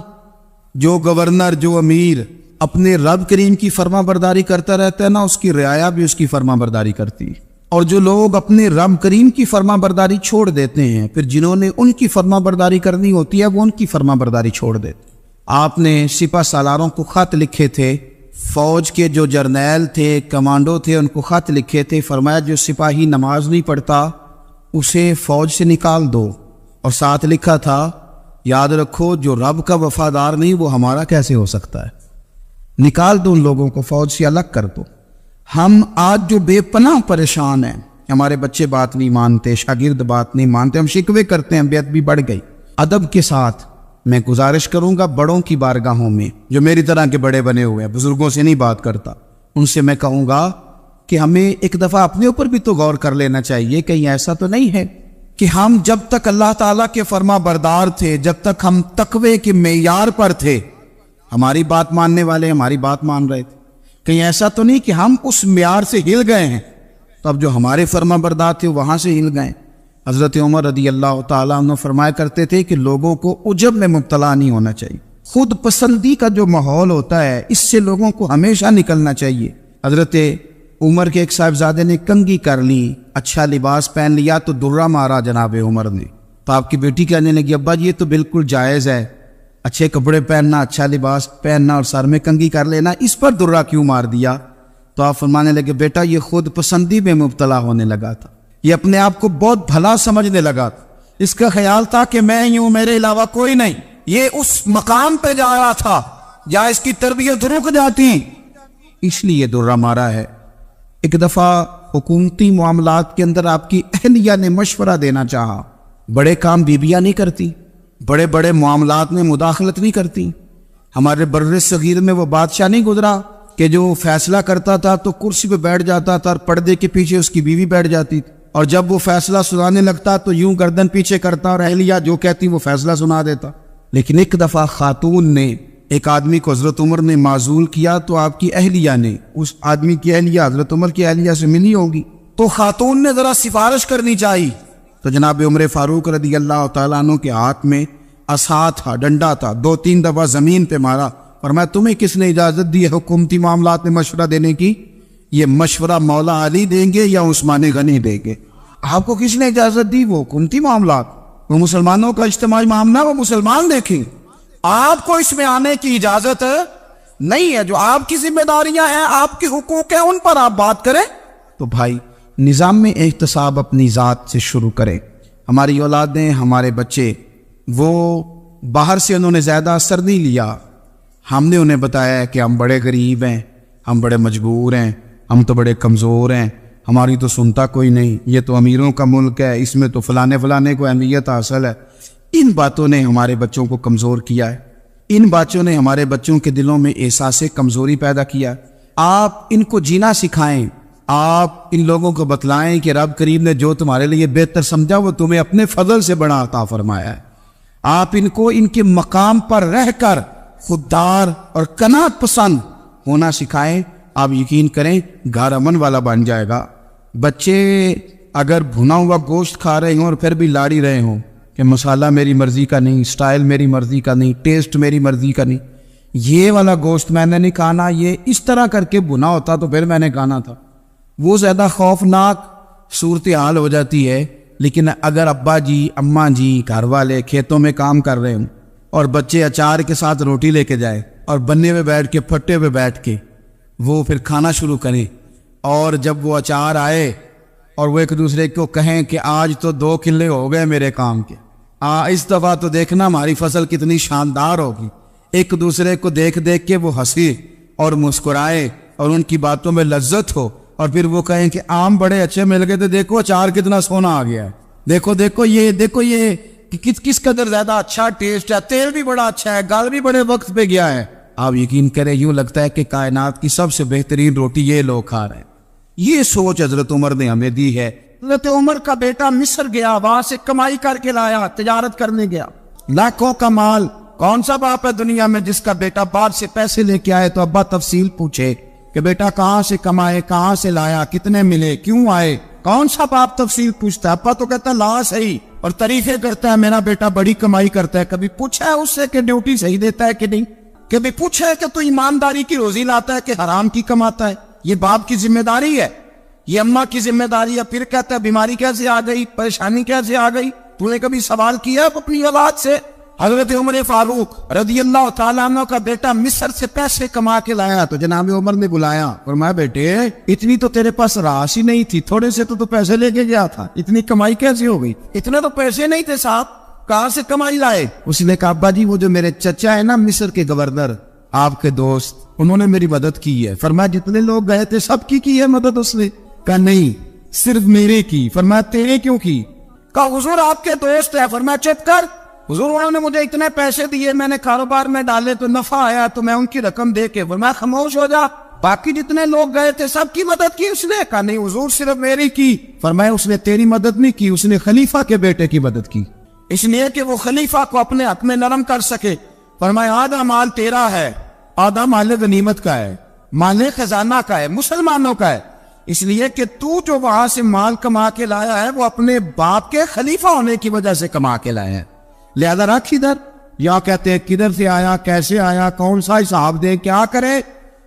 جو گورنر، جو امیر اپنے رب کریم کی فرما برداری کرتا رہتا ہے نا، اس کی رعایا بھی اس کی فرما برداری کرتی ہے، اور جو لوگ اپنے رب کریم کی فرما برداری چھوڑ دیتے ہیں پھر جنہوں نے ان کی فرما برداری کرنی ہوتی ہے وہ ان کی فرما برداری چھوڑ دیتے۔ آپ نے سپہ سالاروں کو خط لکھے تھے، فوج کے جو جرنیل تھے، کمانڈو تھے، ان کو خط لکھے تھے، فرمایا جو سپاہی نماز نہیں پڑھتا اسے فوج سے نکال دو، اور ساتھ لکھا تھا یاد رکھو جو رب کا وفادار نہیں وہ ہمارا کیسے ہو سکتا ہے، نکال دو ان لوگوں کو، فوج سے الگ کر دو۔ ہم آج جو بے پناہ پریشان ہیں، ہمارے بچے بات نہیں مانتے، شاگرد بات نہیں مانتے، ہم شکوے کرتے ہیں، بیعت بھی بڑھ گئی۔ ادب کے ساتھ میں گزارش کروں گا بڑوں کی بارگاہوں میں، جو میری طرح کے بڑے بنے ہوئے ہیں، بزرگوں سے نہیں بات کرتا، ان سے میں کہوں گا کہ ہمیں ایک دفعہ اپنے اوپر بھی تو غور کر لینا چاہیے، کہیں ایسا تو نہیں ہے کہ ہم جب تک اللہ تعالیٰ کے فرما بردار تھے، جب تک ہم تقوی کے معیار پر تھے، ہماری بات ماننے والے ہماری بات مان رہے تھے، کہیں ایسا تو نہیں کہ ہم اس معیار سے ہل گئے ہیں تو اب جو ہمارے فرما بردار تھے وہاں سے ہل گئے۔ حضرت عمر رضی اللہ تعالیٰ عنہ فرمایا کرتے تھے کہ لوگوں کو عجب میں مبتلا نہیں ہونا چاہیے، خود پسندی کا جو ماحول ہوتا ہے اس سے لوگوں کو ہمیشہ نکلنا چاہیے۔ حضرت عمر کے ایک صاحبزادے نے کنگھی کر لی، اچھا لباس پہن لیا تو درہ مارا جناب عمر نے، تو آپ کی بیٹی کہنے لگی ابا یہ تو بالکل جائز ہے، اچھے کپڑے پہننا، اچھا لباس پہننا اور سر میں کنگھی کر لینا، اس پر درہ کیوں مار دیا؟ تو آپ فرمانے لگے بیٹا یہ خود پسندی میں مبتلا ہونے لگا تھا، یہ اپنے آپ کو بہت بھلا سمجھنے لگا تھا، اس کا خیال تھا کہ میں ہی ہوں، میرے علاوہ کوئی نہیں، یہ اس مقام پہ جا رہا تھا جہاں اس کی تربیت رک جاتی، اس لیے درہ مارا ہے۔ ایک دفعہ حکومتی معاملات کے اندر آپ کی اہلیہ نے مشورہ دینا چاہا، بڑے کام بیویاں نہیں کرتی، بڑے بڑے معاملات میں مداخلت نہیں کرتی۔ ہمارے بر صغیر میں وہ بادشاہ نہیں گزرا کہ جو فیصلہ کرتا تھا تو کرسی پہ بیٹھ جاتا تھا اور پردے کے پیچھے اس کی بیوی بیٹھ جاتی تھی، اور جب وہ فیصلہ سنانے لگتا تو یوں گردن پیچھے کرتا اور اہلیہ جو کہتی وہ فیصلہ سنا دیتا۔ لیکن ایک دفعہ خاتون نے ایک آدمی کو حضرت عمر نے معزول کیا تو آپ کی اہلیہ نے اس آدمی کی اہلیہ حضرت عمر کی اہلیہ سے ملی ہوگی، تو خاتون نے ذرا سفارش کرنی چاہیے، تو جناب عمر فاروق رضی اللہ تعالیٰ عنہ کے ہاتھ میں عصا تھا، ڈنڈا تھا، 2-3 دفعہ زمین پہ مارا، اور میں تمہیں کس نے اجازت دی ہے حکومتی معاملات میں مشورہ دینے کی؟ یہ مشورہ مولا علی دیں گے یا عثمان غنی دیں گے؟ آپ کو کس نے اجازت دی؟ وہ حکومتی معاملات، وہ مسلمانوں کا اجتماعی معاملہ، وہ مسلمان دیکھیں، آپ کو اس میں آنے کی اجازت نہیں ہے۔ جو آپ کی ذمہ داریاں ہیں، آپ کے حقوق ہیں، ان پر آپ بات کریں۔ تو بھائی نظام میں احتساب اپنی ذات سے شروع کریں۔ ہماری اولادیں، ہمارے بچے، وہ باہر سے انہوں نے زیادہ اثر نہیں لیا، ہم نے انہیں بتایا کہ ہم بڑے غریب ہیں، ہم بڑے مجبور ہیں، ہم تو بڑے کمزور ہیں، ہماری تو سنتا کوئی نہیں، یہ تو امیروں کا ملک ہے، اس میں تو فلانے کو اہمیت حاصل ہے۔ ان باتوں نے ہمارے بچوں کو کمزور کیا ہے، ان باتوں نے ہمارے بچوں کے دلوں میں احساس کمزوری پیدا کیا۔ آپ ان کو جینا سکھائیں، آپ ان لوگوں کو بتلائیں کہ رب کریم نے جو تمہارے لیے بہتر سمجھا وہ تمہیں اپنے فضل سے بڑا عطا فرمایا ہے۔ آپ ان کو ان کے مقام پر رہ کر خوددار اور قناعت پسند ہونا سکھائیں۔ آپ یقین کریں گھر امن والا بن جائے گا۔ بچے اگر بھنا ہوا گوشت کھا رہے ہوں اور پھر بھی لاڑی رہے ہوں کہ مسالہ میری مرضی کا نہیں، سٹائل میری مرضی کا نہیں، ٹیسٹ میری مرضی کا نہیں، یہ والا گوشت میں نے نہیں کھانا، یہ اس طرح کر کے بھنا ہوتا تو پھر میں نے کھانا تھا، وہ زیادہ خوفناک صورتحال ہو جاتی ہے۔ لیکن اگر ابا جی، اماں جی، گھر والے کھیتوں میں کام کر رہے ہوں اور بچے اچار کے ساتھ روٹی لے کے جائے اور بننے پہ بیٹھ کے، پھٹے پہ بیٹھ کے وہ پھر کھانا شروع کریں، اور جب وہ اچار آئے اور وہ ایک دوسرے کو کہیں کہ آج تو 2 کلے ہو گئے میرے کام کے، اس دفعہ تو دیکھنا ہماری فصل کتنی شاندار ہوگی، ایک دوسرے کو دیکھ دیکھ کے وہ ہنسی اور مسکرائے اور ان کی باتوں میں لذت ہو، اور پھر وہ کہیں کہ آم بڑے اچھے مل گئے تھے، دیکھو اچار کتنا سونا آ گیا ہے، دیکھو یہ کہ کس قدر زیادہ اچھا ٹیسٹ ہے، تیل بھی بڑا اچھا ہے، گال بھی بڑے وقت پہ گیا ہے۔ آپ یقین کریں یوں لگتا ہے کہ کائنات کی سب سے بہترین روٹی یہ لوگ کھا رہے ہیں۔ یہ سوچ حضرت عمر نے ہمیں دی ہے۔ حضرت عمر کا بیٹا مصر گیا، وہاں سے کمائی کر کے لایا، تجارت کرنے گیا، لاکھوں کا مال۔ کون سا باپ ہے دنیا میں جس کا بیٹا باہر سے پیسے لے کے آئے تو ابا تفصیل پوچھے کہ بیٹا کہاں سے کمائے، کہاں سے لایا، کتنے ملے، کیوں آئے؟ کون سا باپ تفصیل پوچھتا ہے؟ ابا تو کہتا لا صحیح، اور تعریفیں کرتا ہے میرا بیٹا بڑی کمائی کرتا ہے۔ کبھی پوچھا ہے اس سے کہ ڈیوٹی صحیح دیتا ہے کہ نہیں؟ کبھی پوچھا ہے کہ تو ایمانداری کی روزی لاتا ہے کہ حرام کی کماتا ہے؟ یہ باپ کی ذمہ داری ہے، یہ اماں کی ذمہ داری ہے۔ پھر کہتا ہے بیماری کیسے آ گئی، پریشانی کیسے آ گئی؟ تو نے کبھی سوال کیا اپنی اولاد سے؟ حضرت عمر فاروق رضی اللہ تعالیٰ عنہ کا بیٹا مصر سے پیسے کما کے لایا تو جناب عمر نے بلایا، فرمایا بیٹے اتنی تو تیرے پاس راس ہی نہیں تھی، تھوڑے سے تو پیسے لے کے گیا تھا، اتنی کمائی کیسے ہو گئی؟ اتنے تو پیسے نہیں تھے صاحب، کہاں سے کمائی لائے؟ اس نے کہا ابا جی وہ جو میرے چچا ہے نا مصر کے گورنر، آپ کے دوست، انہوں نے میری مدد کی ہے۔ فرمایا جتنے لوگ گئے تھے سب کی ہے مدد اس نے؟ کہا نہیں صرف میرے کی۔ فرمایا تیرے کیوں کی؟ کہا حضور آپ کے دوست ہے۔ فرمایا چپ کر، حضور انہوں نے مجھے اتنے پیسے دیے، میں نے کاروبار میں ڈالے تو نفع آیا تو میں ان کی رقم دے کے۔ فرمایا خاموش ہو جا، باقی جتنے لوگ گئے تھے سب کی مدد کی اس نے؟ کہا نہیں حضور صرف میری کی۔ فرمایا اس نے تیری مدد نہیں کی، اس نے خلیفہ کے بیٹے کی مدد کی، اس لیے کہ وہ خلیفہ کو اپنے حق میں نرم کر سکے۔ فرمایا آدھا مال تیرا ہے، آدھا مال غنیمت کا ہے، مال خزانہ کا ہے، مسلمانوں کا ہے، اس لیے کہ تو جو وہاں سے مال کما کے لایا ہے وہ اپنے باپ کے خلیفہ ہونے کی وجہ سے کما کے لایا ہے، لہذا رکھ ادھر۔ یا کہتے ہیں کدھر سے آیا، کیسے آیا، کون سا حساب دے، کیا کرے؟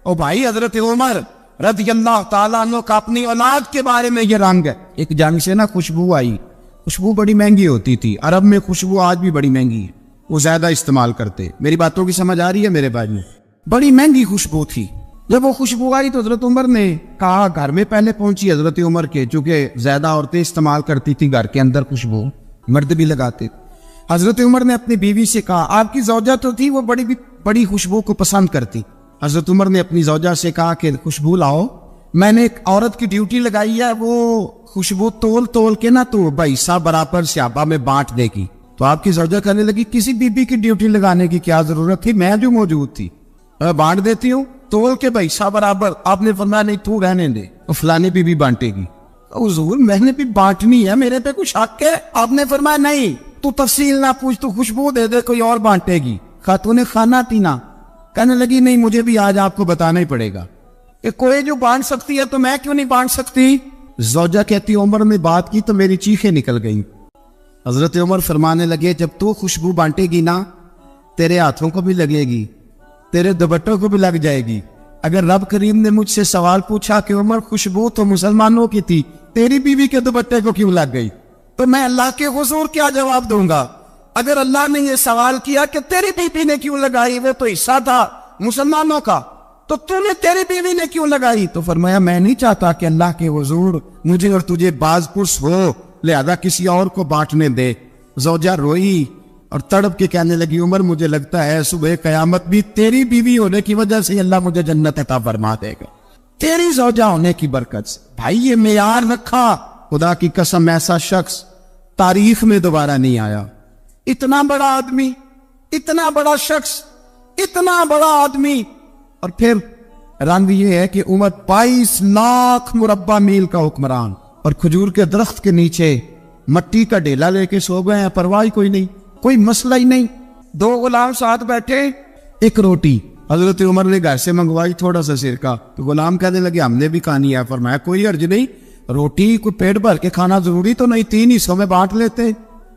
او بھائی حضرت عمر رضی اللہ تعالیٰ عنہ کا اپنی اولاد کے بارے میں یہ رنگ ہے۔ ایک جنگ سے نا خوشبو آئی، خوشبو بڑی مہنگی ہوتی تھی، عرب میں خوشبو آج بھی بڑی مہنگی ہے، وہ زیادہ استعمال کرتے۔ میری باتوں کی سمجھ آ رہی ہے میرے بھائی میں؟ بڑی مہنگی خوشبو تھی۔ جب وہ خوشبو آئی تو حضرت عمر نے کہا، گھر میں پہلے پہنچی حضرت عمر کے، چونکہ زیادہ عورتیں استعمال کرتی تھی گھر کے اندر خوشبو، مرد بھی لگاتے۔ حضرت عمر نے اپنی بیوی سے کہا، آپ کی زوجہ تو تھی وہ بڑی خوشبو کو پسند کرتی۔ حضرت عمر نے اپنی زوجہ سے کہا کہ خوشبو لاؤ، میں نے ایک عورت کی ڈیوٹی لگائی ہے، وہ خوشبو تول کے نا تو بھائیسا برابر صحابہ میں بانٹ دے گی۔ تو آپ کی زوجہ کہنے لگی کسی بی بی کی ڈیوٹی لگانے کی کیا ضرورت تھی، میں جو موجود تھی بانٹ دیتی ہوں تول کے بھائیسا برابر۔ آپ نے فرمایا نہیں تو رہنے دے، فلانی بی بی بانٹے گی۔ حضور میں نے بھی بانٹنی ہے، میرے پہ کچھ حق ہے؟ آپ نے فرمایا نہیں، تو تفصیل نہ پوچھ، تو خوشبو دے دے، کوئی اور بانٹے گی۔ خاتون خانہ تھی نا، کہنے لگی نہیں مجھے بھی آج آپ کو بتانا ہی پڑے گا کہ کوئی جو بانٹ سکتی ہے تو میں کیوں نہیں بانٹ سکتی؟ زوجہ کہتی عمر نے بات کی تو میری چیخیں نکل گئیں۔ حضرت عمر فرمانے لگے جب تو خوشبو بانٹے گی نا تیرے ہاتھوں کو بھی لگے گی، تیرے دوپٹوں کو بھی لگ جائے گی۔ اگر رب کریم نے مجھ سے سوال پوچھا کہ عمر خوشبو تو مسلمانوں کی تھی، تیری بیوی کے دوپٹے کو کیوں لگ گئی، تو میں اللہ کے حضور کیا جواب دوں گا؟ اگر اللہ نے یہ سوال کیا کہ تیری بیوی نے کیوں لگائی، وہ تو حصہ تھا مسلمانوں کا، تو نے تیری بیوی نے کیوں لگائی؟ تو فرمایا میں نہیں چاہتا کہ اللہ کے حضور مجھے اور تجھے باز پرس ہو، لہذا کسی اور کو بانٹنے دے۔ زوجہ روئی اور تڑپ کے کہنے لگی عمر مجھے لگتا ہے صبح قیامت بھی تیری بیوی ہونے کی وجہ سے اللہ مجھے جنت عطا فرما دے گا، تیری زوجہ ہونے کی برکت سے۔ بھائی یہ معیار رکھا، خدا کی قسم ایسا شخص تاریخ میں دوبارہ نہیں آیا۔ اتنا بڑا آدمی، اتنا بڑا شخص، اتنا بڑا آدمی، اور پھر رنگ یہ ہے کہ عمر 22 لاکھ مربع میل کا حکمران، اور کھجور کے درخت کے نیچے مٹی کا ڈیلا لے کے سو گئے ہیں، پرواہ کوئی نہیں، کوئی مسئلہ ہی نہیں۔ 2 غلام ساتھ بیٹھے، ایک روٹی حضرت عمر نے گھر سے منگوائی، تھوڑا سا سرکہ، تو غلام کہنے لگے ہم نے بھی کھانی ہے۔ فرمایا کوئی حرج نہیں، روٹی کوئی پیٹ بھر کے کھانا ضروری تو نہیں، 3 حصوں میں بانٹ لیتے۔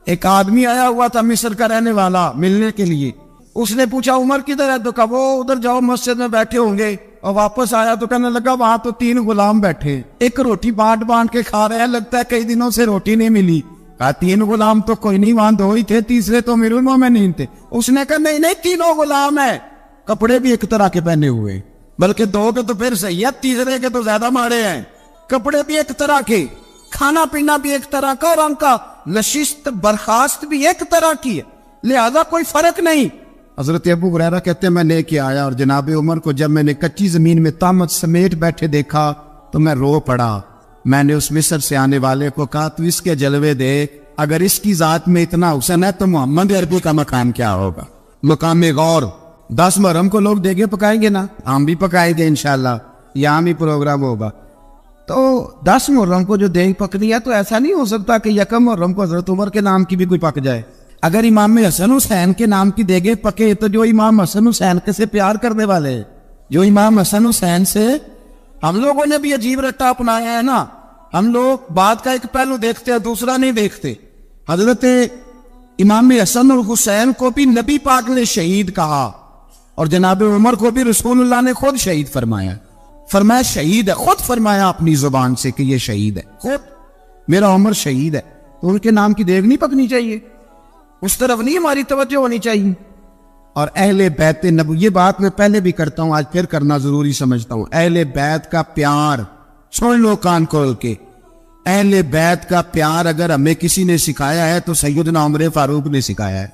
ایک آدمی آیا ہوا تھا مصر کا رہنے والا ملنے کے لیے، اس نے پوچھا عمر کدھر ہے؟ تو کہا وہ ادھر جاؤ مسجد میں بیٹھے ہوں گے، اور واپس آیا تو کہنے لگا وہاں تو 3 غلام بیٹھے، ایک روٹی بانٹ کے کھا رہے ہیں، لگتا ہے کئی دنوں سے روٹی نہیں ملی۔ کہا 3 غلام تو کوئی نہیں، وہاں 2 ہی تھے، تیسرے تو امیر المومنین تھے۔ اس نے کہا نہیں 3 غلام ہیں، کپڑے بھی ایک طرح کے پہنے ہوئے، بلکہ 2 کے تو پھر صحیح ہے، تیسرے کے تو زیادہ مارے ہیں، کپڑے بھی ایک طرح کے، کھانا پینا بھی ایک طرح کا، اور ان کا نشست برخاست بھی ایک طرح کی ہے، لہذا کوئی فرق نہیں۔ حضرت ابو ہریرہ کہتے ہیں میں لے کے آیا، اور جناب عمر کو جب میں نے کچی زمین میں تامت سمیٹ بیٹھے دیکھا تو میں رو پڑا۔ میں نے اس مصر سے آنے والے کو کہا تو اس کے جلوے دیکھ، اگر اس کی ذات میں اتنا حسن ہے تو محمد عربی کا مقام کیا ہوگا؟ مقام غور۔ 10 محرم کو لوگ دیگے پکائیں گے نا، ہم بھی پکائیں گے انشاءاللہ، یہاں بھی پروگرام ہوگا۔ تو 10 محرم کو جو دیگ پکنی ہے تو ایسا نہیں ہو سکتا کہ 1 محرم کو حضرت عمر کے نام کی بھی کوئی پک جائے۔ اگر امام حسن حسین کے نام کی دیگیں پکے تو جو امام حسن حسین کے سے پیار کرنے والے ہیں، جو امام حسن حسین سے، ہم لوگوں نے بھی عجیب رٹا اپنایا ہے نا، ہم لوگ بات کا ایک پہلو دیکھتے ہیں دوسرا نہیں دیکھتے۔ حضرت امام حسن اور حسین کو بھی نبی پاک نے شہید کہا، اور جناب عمر کو بھی رسول اللہ نے خود شہید فرمایا، فرمایا شہید ہے، خود فرمایا اپنی زبان سے کہ یہ شہید ہے، خود میرا عمر شہید ہے، تو ان کے نام کی دیگ نہیں پکنی چاہیے، اس طرف نہیں ہماری توجہ ہونی چاہیے۔ اور اہل بیت نبوی، یہ بات میں پہلے بھی کرتا ہوں، آج پھر کرنا ضروری سمجھتا ہوں، اہل بیت کا پیار سن لو کان کھول کے، اہل بیت کا پیار اگر ہمیں کسی نے سکھایا ہے تو سیدنا عمر فاروق نے سکھایا ہے۔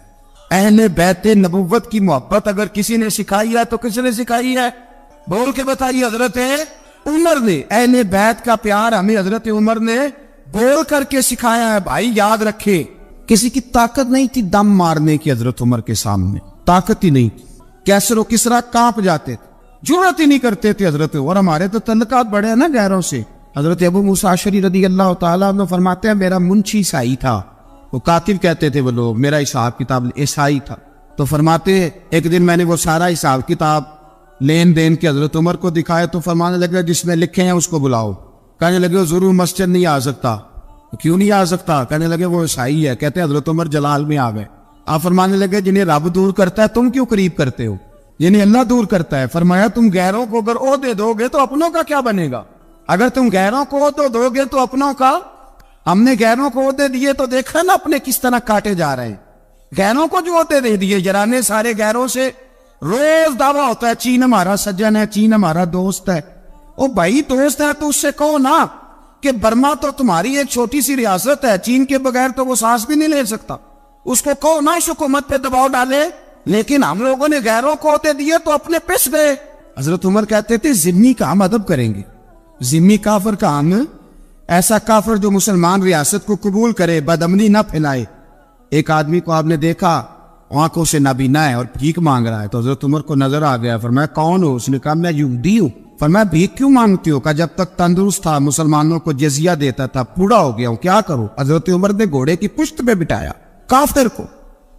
اہل بیت نبوت کی محبت اگر کسی نے سکھائی ہے تو کس نے سکھائی ہے؟ بول کے بتائیے، حضرت عمر نے۔ اہل بیت کا پیار ہمیں حضرت عمر نے بول کر کے سکھایا ہے۔ بھائی یاد رکھے، کسی کی طاقت نہیں تھی دم مارنے کی حضرت عمر کے سامنے، طاقت ہی نہیں تھی، کیسر و کسرا کانپ جاتے تھے، جرأت ہی نہیں کرتے تھے حضرت عمر۔ ہمارے تو تعلقات بڑے ہیں نا غیروں سے۔ حضرت ابو موسیٰ اشعری رضی اللہ تعالیٰ عنہ فرماتے ہیں میرا منشی عیسائی تھا، وہ کاتب کہتے تھے وہ لوگ، میرا حساب کتاب عیسائی تھا، تو فرماتے ایک دن میں نے وہ سارا حساب کتاب لین دین کے حضرت عمر کو دکھائے تو فرمانے لگے جس میں لکھے ہیں اس کو بلاؤ۔ کہنے لگے ضرور مسجد نہیں آ سکتا۔ کیوں نہیں آ سکتا؟ کہنے لگے وہ عیسائی ہے۔ کہتے حضرت عمر جلال میں آ گئے۔ آپ فرمانے لگے جنہیں رب دور کرتا ہے تم کیوں قریب کرتے ہو؟ جنہیں اللہ دور کرتا ہے۔ فرمایا تم غیروں کو اگر عہدے دو گے تو اپنوں کا کیا بنے گا؟ اگر تم غیروں کو عہدے دو گے تو اپنوں کا۔ ہم نے غیروں کو عہدے دیے تو دیکھا نا اپنے کس طرح کاٹے جا رہے ہیں۔ غیروں کو جو عہدے دے دیے، جرانے سارے غیروں سے روز دعویٰ ہوتا ہے چین ہمارا سجن ہے، چین ہمارا دوست ہے۔ او بھائی دوست ہے تو اس سے کہو نا کہ برما تو تمہاری ایک چھوٹی سی ریاست ہے، چین کے بغیر تو وہ سانس بھی نہیں لے سکتا، اس کو کہو نا اس حکومت پہ دباؤ ڈالے۔ لیکن ہم لوگوں نے غیروں کو عہدے دیے تو اپنے پس گئے۔ حضرت عمر کہتے تھے ذمہ کا ہم ادب کریں گے، ذمہ کافر کا ہم، ایسا کافر جو مسلمان ریاست کو قبول کرے، بدامنی نہ پھیلائے۔ ایک آدمی کو آپ نے دیکھا آنکھوں سے نابینا ہے اور بھیک مانگ رہا ہے، تو حضرت عمر کو نظر آ گیا، فرمایا کون ہو؟ اس نے کہا میں یہودی ہوں۔ فرمایا بھیک کیوں مانگتی ہو؟ کہا جب تک تندرست تھا مسلمانوں کو جزیہ دیتا تھا، بوڑھا ہو گیا ہوں کیا کروں؟ حضرت عمر نے گھوڑے کی پشت پہ بٹھایا، کافر کو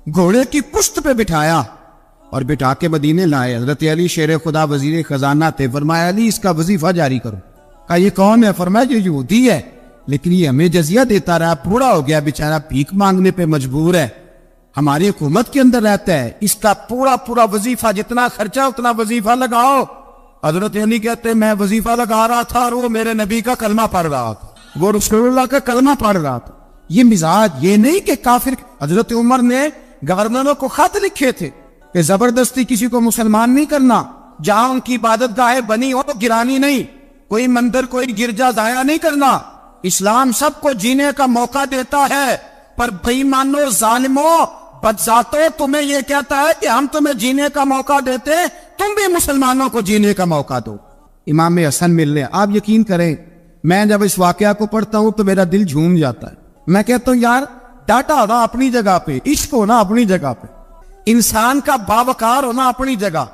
گھوڑے کی پشت پہ بٹھایا اور بٹھا کے مدینے لائے. حضرت علی شیر خدا وزیر خزانہ تھے. فرمایا علی اس کا وظیفہ جاری کرو. کہا یہ کون ہے؟ فرمایا یہ یہودی ہے لیکن یہ ہمیں جزیہ دیتا رہا, بوڑھا ہو گیا بیچارہ, بھیک مانگنے پہ مجبور ہے, ہماری حکومت کے اندر رہتا ہے, اس کا پورا وظیفہ جتنا خرچہ اتنا وظیفہ لگاؤ. حضرت علی کہتے ہیں میں وظیفہ لگا رہا تھا اور وہ میرے نبی کا کلمہ پڑھ رہا تھا, وہ رسول اللہ کا کلمہ پڑھ رہا تھا. یہ مزاج یہ نہیں کہ کافر. حضرت عمر نے گورنروں کو خط لکھے تھے کہ زبردستی کسی کو مسلمان نہیں کرنا, جہاں ان کی عبادت گاہیں بنی ہو تو گرانی نہیں, کوئی مندر کوئی گرجا ضائع نہیں کرنا. اسلام سب کو جینے کا موقع دیتا ہے, پر بے ایمانو ظالمو بدذاتو تمہیں یہ کہتا ہے کہ ہم تمہیں جینے کا موقع دیتے, تم بھی مسلمانوں کو جینے کا موقع دو. امام حسن ملنے, آپ یقین کریں میں جب اس واقعہ کو پڑھتا ہوں تو میرا دل جھوم جاتا ہے. میں کہتا ہوں یار ڈاٹا ہونا اپنی جگہ پہ, عشق ہونا اپنی جگہ پہ, انسان کا باوقار ہونا اپنی جگہ.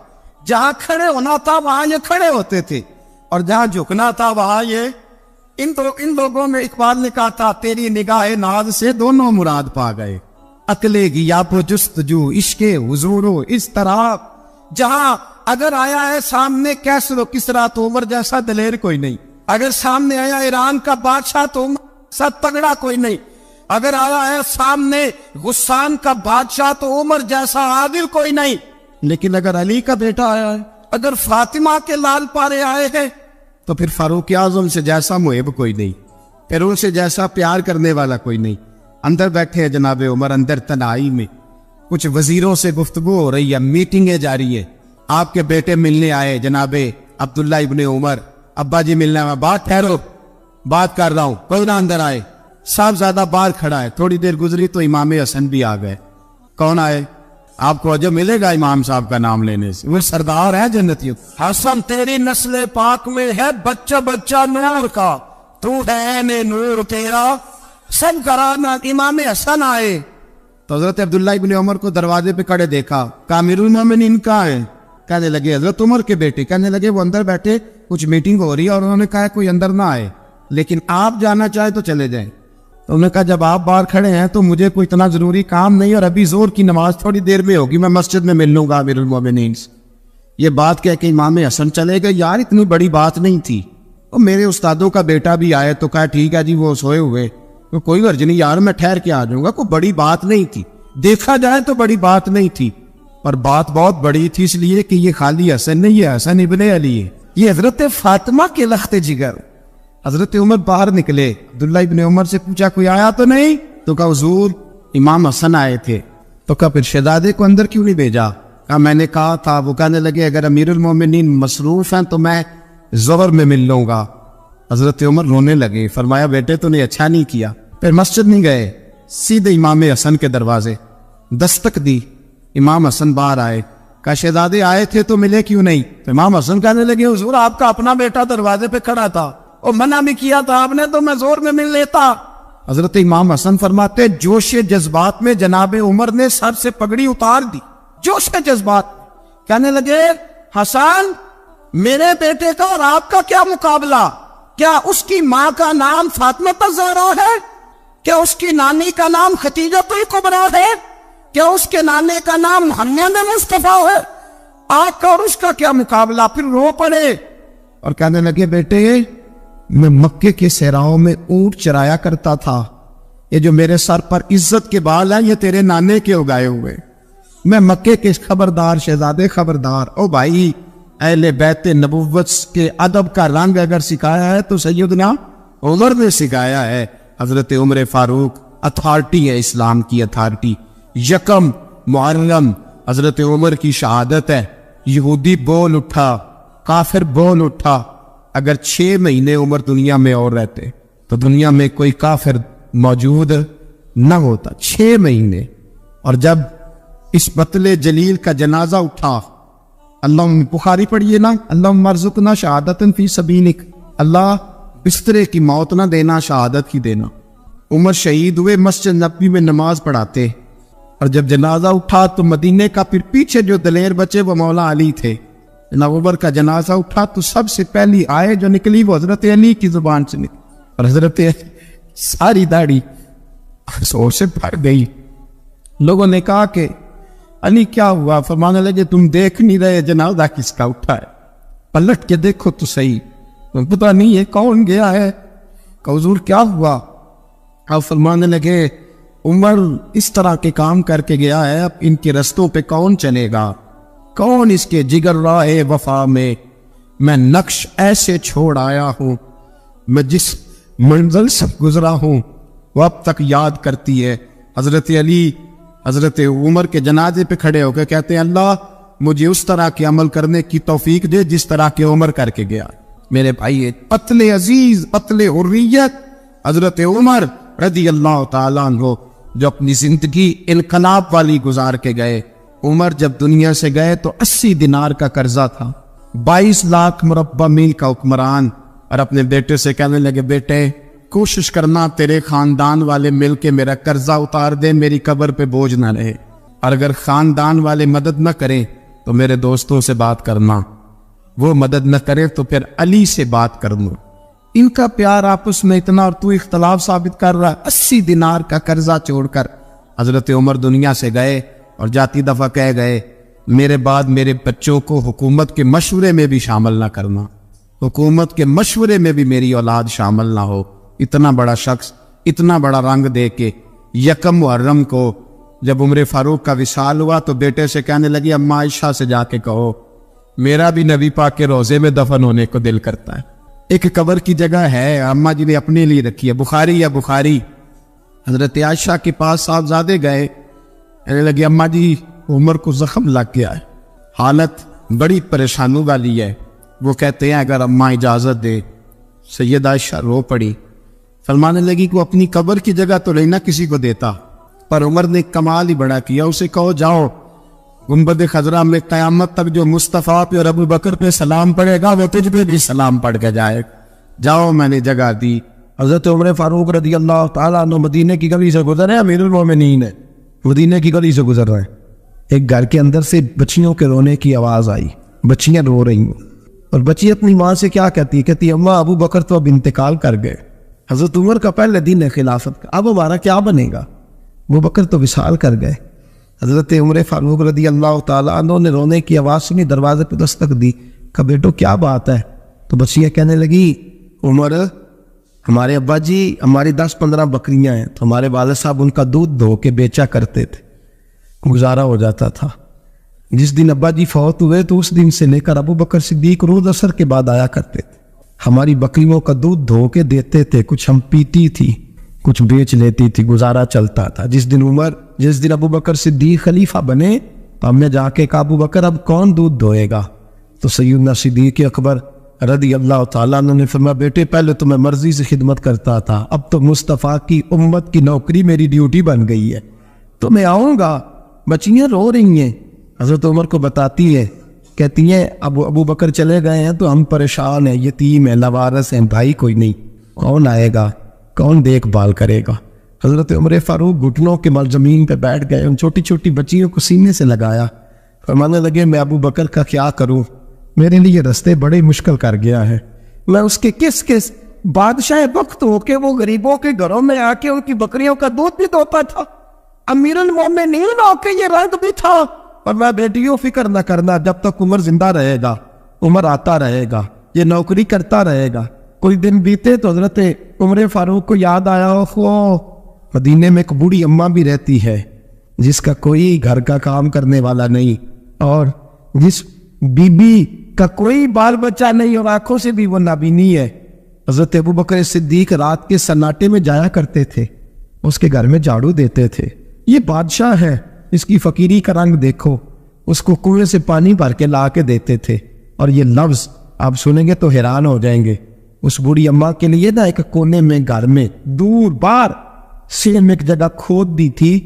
جہاں کھڑے ہونا تھا وہاں یہ کھڑے ہوتے تھے, اور جہاں جھکنا تھا وہاں یہ. ان لوگوں میں اقبال نے کہا تھا تیری نگاہ ناز سے دونوں مراد پا گئے, عقلِ غیاب و جستجو عشق حضور و اس طرح. جہاں اگر آیا ہے سامنے کیسر و کسرا تو عمر جیسا دلیر کوئی نہیں, اگر سامنے آیا ایران کا بادشاہ تو عمر جیسا تگڑا کوئی نہیں, اگر آیا ہے سامنے غسان کا بادشاہ تو عمر جیسا عادل کوئی نہیں. لیکن اگر علی کا بیٹا آیا ہے, اگر فاطمہ کے لال پارے آئے ہیں, تو پھر فاروق اعظم سے جیسا محب کوئی نہیں, پھر ان سے جیسا پیار کرنے والا کوئی نہیں. اندر بیٹھے ہیں جناب عمر, اندر تنہائی میں کچھ وزیروں سے گفتگو ہو رہی ہے, میٹنگیں جاری ہے. آپ کے بیٹے ملنے آئے جناب عبداللہ ابن عمر, ابا جی ملنے میں, بات ٹھہرو بات کر رہا ہوں, کوئی نہ اندر آئے. صاحبزادہ باہر کھڑا ہے. تھوڑی دیر گزری تو امام حسن بھی آ گئے. کون آئے؟ آپ کو عجب ملے گا امام صاحب کا نام لینے سے, وہ سردار ہے جنتیوں. حسن تیری نسل پاک میں ہے بچہ نور کا, تو ہے نور تیرا سب کرانا. امام حسن آئے تو حضرت عبداللہ ابن عمر کو دروازے پہ کھڑے دیکھا. امیر المومنین کہاں ہے؟ کہنے لگے حضرت عمر کے بیٹے. کہنے لگے وہ اندر بیٹھے, کچھ میٹنگ ہو رہی ہے اور انہوں نے کہا کوئی اندر نہ آئے, لیکن آپ جانا چاہے تو چلے جائیں. تو انہوں نے کہا جب آپ باہر کھڑے ہیں تو مجھے کوئی اتنا ضروری کام نہیں, اور ابھی زور کی نماز تھوڑی دیر میں ہوگی, میں مسجد میں مل لوں گا امیر المومنین سے. یہ بات کہہ کے امام حسن چلے گئے. یار اتنی بڑی بات نہیں تھی, اور میرے استادوں کا بیٹا بھی آئے تو کہا ٹھیک ہے جی وہ سوئے ہوئے, تو کوئی غرض نہیں یار میں ٹھہر کے آ جاؤں گا, کوئی بڑی بات نہیں تھی. دیکھا جائے تو بڑی بات نہیں تھی, پر بات بہت بڑی تھی, اس لیے کہ یہ خالی حسن نہیں, یہ حسن ابن علی ہے, یہ حضرت فاطمہ کے لخت جگر. حضرت عمر باہر نکلے, عبداللہ ابن عمر سے پوچھا کوئی آیا تو نہیں؟ تو کہا حضور امام حسن آئے تھے. تو کہا پھر شہزادے کو اندر کیوں نہیں بھیجا؟ کہا میں نے کہا تھا. وہ کہنے لگے اگر امیر المومنین مصروف ہیں تو میں ظہر میں مل لوں گا. حضرت عمر رونے لگے. فرمایا بیٹے تو نے اچھا نہیں کیا. پھر مسجد نہیں گئے, سیدھے امام حسن کے دروازے دستک دی. امام حسن باہر آئے. کہا شہزادے آئے تھے تو ملے کیوں نہیں؟ تو امام حسن کہنے لگے حضور آپ کا اپنا بیٹا دروازے پہ کھڑا تھا, اور منع بھی کیا تھا آپ نے, تو میں زور میں مل لیتا. حضرت امام حسن فرماتے جوش جذبات میں جناب عمر نے سر سے پگڑی اتار دی. جوش جذبات کہنے لگے حسن میرے بیٹے کا اور آپ کا کیا مقابلہ؟ کیا اس کی ماں کا نام فاطمہ الزہرا ہے؟ کیا اس کی نانی کا نام خدیجہ کبریٰ ہے؟ کیا اس کے نانے کا نام محمد مصطفیٰ ہے؟ آپ کا اور اس کا کیا مقابلہ؟ پھر رو پڑے اور کہنے لگے بیٹے میں مکے کے صحراؤں میں اونٹ چرایا کرتا تھا, یہ جو میرے سر پر عزت کے بال ہیں یہ تیرے نانے کے اگائے ہوئے. میں مکے کے خبردار شہزادے خبردار. او بھائی اہل بیت نبوت کے ادب کا رنگ اگر سکھایا ہے تو سیدنا عمر نے سکھایا ہے. حضرت عمر فاروق اتھارٹی ہے, اسلام کی اتھارٹی. یکم محرم حضرت عمر کی شہادت ہے. یہودی بول اٹھا, کافر بول اٹھا. اگر 6 مہینے عمر دنیا میں اور رہتے تو دنیا میں کوئی کافر موجود نہ ہوتا. 6 مہینے. اور جب اس بطل جلیل کا جنازہ اٹھا, اللہ بخاری پڑھیے نا, اللہ مرزقنا شہادت فی سبیلک, اللہ بسترے کی موت نہ دینا, شہادت کی دینا. عمر شہید ہوئے, مسجد نبوی میں نماز پڑھاتے, اور جب جنازہ اٹھا تو مدینے کا پھر پیچھے جو دلیر بچے وہ مولا علی تھے. جناب عمر کا جنازہ اٹھا تو سب سے پہلی آئے جو نکلی وہ حضرت علی کی زبان سے نکلی, اور حضرت ساری داڑھی افسوس سے بھر گئی. لوگوں نے کہا کہ علی کیا ہوا؟ فرمانے لگے تم دیکھ نہیں رہے جنازہ کس کا اٹھا ہے؟ پلٹ کے دیکھو تو صحیح، پتہ نہیں ہے کون گیا ہے۔ کہ حضور کیا ہوا؟ آپ فرمانے لگے عمر اس طرح کے کام کر کے گیا ہے، اب ان کے رستوں پہ کون چلے گا؟ کون اس کے جگر راہ وفا میں نقش ایسے چھوڑ آیا ہوں، میں جس منزل سے گزرا ہوں وہ اب تک یاد کرتی ہے۔ حضرت علی حضرت عمر کے جنازے پہ کھڑے ہو کے کہتے ہیں اللہ مجھے اس طرح کے عمل کرنے کی توفیق دے جس طرح کے عمر کر کے گیا۔ میرے بھائی قتل عزیز، قتل حریت حضرت عمر رضی اللہ تعالیٰ عنہ جو اپنی زندگی انقلاب والی گزار کے گئے۔ عمر جب دنیا سے گئے تو 80 دینار کا قرضہ تھا، 22 لاکھ مربع میل کا حکمران، اور اپنے بیٹے سے کہنے لگے بیٹے کوشش کرنا تیرے خاندان والے مل کے میرا قرضہ اتار دے، میری قبر پہ بوجھ نہ رہے، اور اگر خاندان والے مدد نہ کریں تو میرے دوستوں سے بات کرنا، وہ مدد نہ کرے تو پھر علی سے بات کرنا۔ ان کا پیار آپس میں اتنا، اور تو اختلاف ثابت کر رہا۔ 80 دینار کا قرضہ چھوڑ کر حضرت عمر دنیا سے گئے، اور جاتی دفعہ کہہ گئے میرے بعد میرے بچوں کو حکومت کے مشورے میں بھی شامل نہ کرنا، حکومت کے مشورے میں بھی میری اولاد شامل نہ ہو۔ اتنا بڑا شخص اتنا بڑا رنگ دے کے یکم محرم کو جب عمر فاروق کا وصال ہوا تو بیٹے سے کہنے لگی اماں عائشہ سے جا کے کہو میرا بھی نبی پاک کے روزے میں دفن ہونے کو دل کرتا ہے۔ ایک قبر کی جگہ ہے اماں جی نے اپنے لیے رکھی ہے، بخاری یا بخاری۔ حضرت عائشہ کے پاس صاحبزادے گئے، کہنے لگے اماں جی عمر کو زخم لگ گیا ہے، حالت بڑی پریشانی والی ہے۔ وہ کہتے ہیں اگر اماں اجازت دے۔ سید عائشہ رو پڑی، فرمانے لگی کہ وہ اپنی قبر کی جگہ تو نہیں نہ کسی کو دیتا، پر عمر نے کمال ہی بڑا کیا، اسے کہو جاؤ گنبد خضرا میں قیامت تک جو مصطفیٰ پہ اور ابو بکر پہ سلام پڑے گا وہ تجھ پہ بھی سلام پڑھ کے جائے، جاؤ میں نے جگہ دی۔ حضرت عمر فاروق رضی اللہ تعالیٰ عنہ مدینے کی گلی سے گزر رہے ہیں، امیر المومنین ہے، مدینے کی گلی سے گزر رہے ہیں، ایک گھر کے اندر سے بچیوں کے رونے کی آواز آئی، بچیاں رو رہی ہیں، اور بچی اپنی ماں سے کیا کہتی ہے؟ کہتی اماں ابو بکر تو اب انتقال کر گئے، حضرت عمر کا پہلے دن ہے خلافت کا، اب ہمارا کیا بنے گا؟ ابو بکر تو وصال کر گئے۔ حضرت عمر فاروق رضی اللہ تعالیٰ عنہ نے رونے کی آواز سنی، دروازے پہ دستک دی، کہا بیٹو کیا بات ہے؟ تو بچیاں کہنے لگی عمر ہمارے ابا جی ہماری 10-15 بکریاں ہیں، تو ہمارے والد صاحب ان کا دودھ دھو کے بیچا کرتے تھے، گزارا ہو جاتا تھا۔ جس دن ابا جی فوت ہوئے تو اس دن سے لے کر ابو بکر صدیق روز عصر کے بعد آیا کرتے تھے، ہماری بکریوں کا دودھ دھو کے دیتے تھے، کچھ ہم پیتی تھی کچھ بیچ لیتی تھی، گزارا چلتا تھا۔ جس دن ابو بکر صدیق خلیفہ بنے تو ہم نے جا کے کہا ابو بکر اب کون دودھ دھوئے گا؟ تو سیدنا صدیق اکبر رضی اللہ تعالیٰ عنہ نے فرمایا بیٹے پہلے تو میں مرضی سے خدمت کرتا تھا، اب تو مصطفیٰ کی امت کی نوکری میری ڈیوٹی بن گئی ہے، تو میں آؤں گا۔ بچیاں رو رہی ہیں، حضرت عمر کو بتاتی ہے، کہتی ہیں ابو بکر چلے گئے ہیں تو ہم پریشان ہیں، یتیم ہیں، لاوارث ہیں، بھائی کوئی نہیں، کون آئے گا، کون دیکھ بھال کرے گا؟ حضرت عمر فاروق گھٹنوں کے مل زمین پہ بیٹھ گئے، ان چھوٹی چھوٹی بچیوں کو سینے سے لگایا، فرمانے لگے میں ابو بکر کا کیا کروں، میرے لیے رستے بڑے مشکل کر گیا ہے، میں اس کے کس بادشاہ وقت ہو کے وہ غریبوں کے گھروں میں آ کے ان کی بکریوں کا دودھ بھی دوتا تھا، امیر المومنین ہو کے یہ رنگ بھی تھا، اور میں بیٹیوں فکر نہ کرنا، جب تک عمر زندہ رہے گا عمر آتا رہے گا، یہ نوکری کرتا رہے گا۔ کوئی دن بیتے تو حضرت عمر فاروق کو یاد آیا مدینے میں ایک بوڑھی اماں بھی رہتی ہے جس کا کوئی گھر کا کام کرنے والا نہیں، اور جس بی بی کا کوئی بال بچہ نہیں، اور آنکھوں سے بھی وہ نابینی ہے۔ حضرت ابو بکر صدیق رات کے سناٹے میں جایا کرتے تھے، اس کے گھر میں جھاڑو دیتے تھے، یہ بادشاہ ہے، اس کی فقیری کا رنگ دیکھو، اس کو کنویں سے پانی بھر کے لا کے دیتے تھے، اور یہ لفظ آپ سنیں گے تو حیران ہو جائیں گے۔ اس بوڑھی اماں کے لیے نا ایک کونے میں گھر میں دور بار سیل میں ایک جگہ کھود دی تھی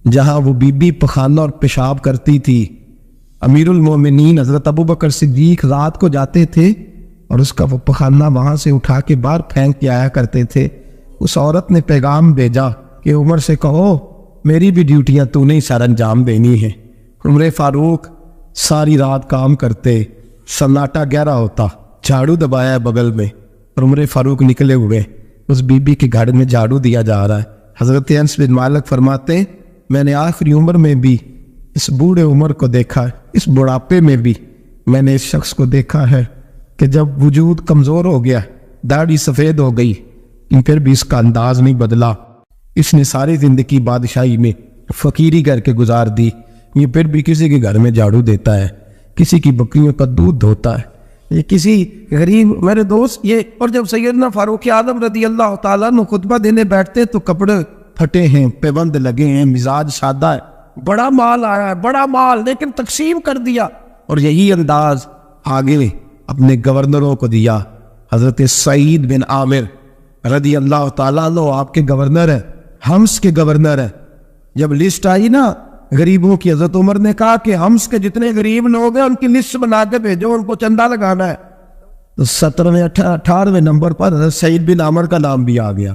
جہاں وہ بی بی پخانہ اور پیشاب کرتی تھی۔ امیر المومنین حضرت ابو بکر صدیق رات کو جاتے تھے اور اس کا وہ پخانہ وہاں سے اٹھا کے باہر پھینک کے آیا کرتے تھے۔ اس عورت نے پیغام بھیجا کہ عمر سے کہو میری بھی ڈیوٹیاں تو نہیں سر انجام دینی ہے۔ عمر فاروق ساری رات کام کرتے، سناٹا گہرا ہوتا، جھاڑو دبایا بغل میں، اور عمر فاروق نکلے ہوئے اس بی بی کے گھر میں جھاڑو دیا جا رہا ہے۔ حضرت انس بن مالک فرماتے میں نے آخری عمر میں بھی اس بوڑھے عمر کو دیکھا ہے، اس بڑھاپے میں بھی میں نے اس شخص کو دیکھا ہے کہ جب وجود کمزور ہو گیا، داڑھی سفید ہو گئی، پھر بھی اس کا انداز نہیں بدلا۔ اس نے ساری زندگی بادشاہی میں فقیری کر کے گزار دی، یہ پھر بھی کسی کے گھر میں جھاڑو دیتا ہے، کسی کی بکریوں کا دودھ دھوتا ہے، یہ کسی غریب میرے دوست یہ۔ اور جب سیدنا فاروق اعظم رضی اللہ تعالیٰ عنہ خطبہ دینے بیٹھتے تو کپڑے پھٹے ہیں، پیبند لگے ہیں، مزاج سادہ ہے، بڑا مال آیا ہے، بڑا مال، لیکن تقسیم کر دیا۔ اور یہی انداز آگے اپنے گورنروں کو دیا۔ حضرت سعید بن عامر رضی اللہ تعالیٰ عنہ آپ کے گورنر ہیں، حمص کے گورنر ہیں۔ جب لسٹ آئی نا غریبوں کی، حضرت عمر نے کہا کہ حمص کے جتنے غریب لوگ ہیں ان کی لسٹ بنا کے بھیجو، ان کو چندہ لگانا ہے۔ تو 18ویں نمبر پر حضرت سعید بن عامر کا نام بھی آ گیا،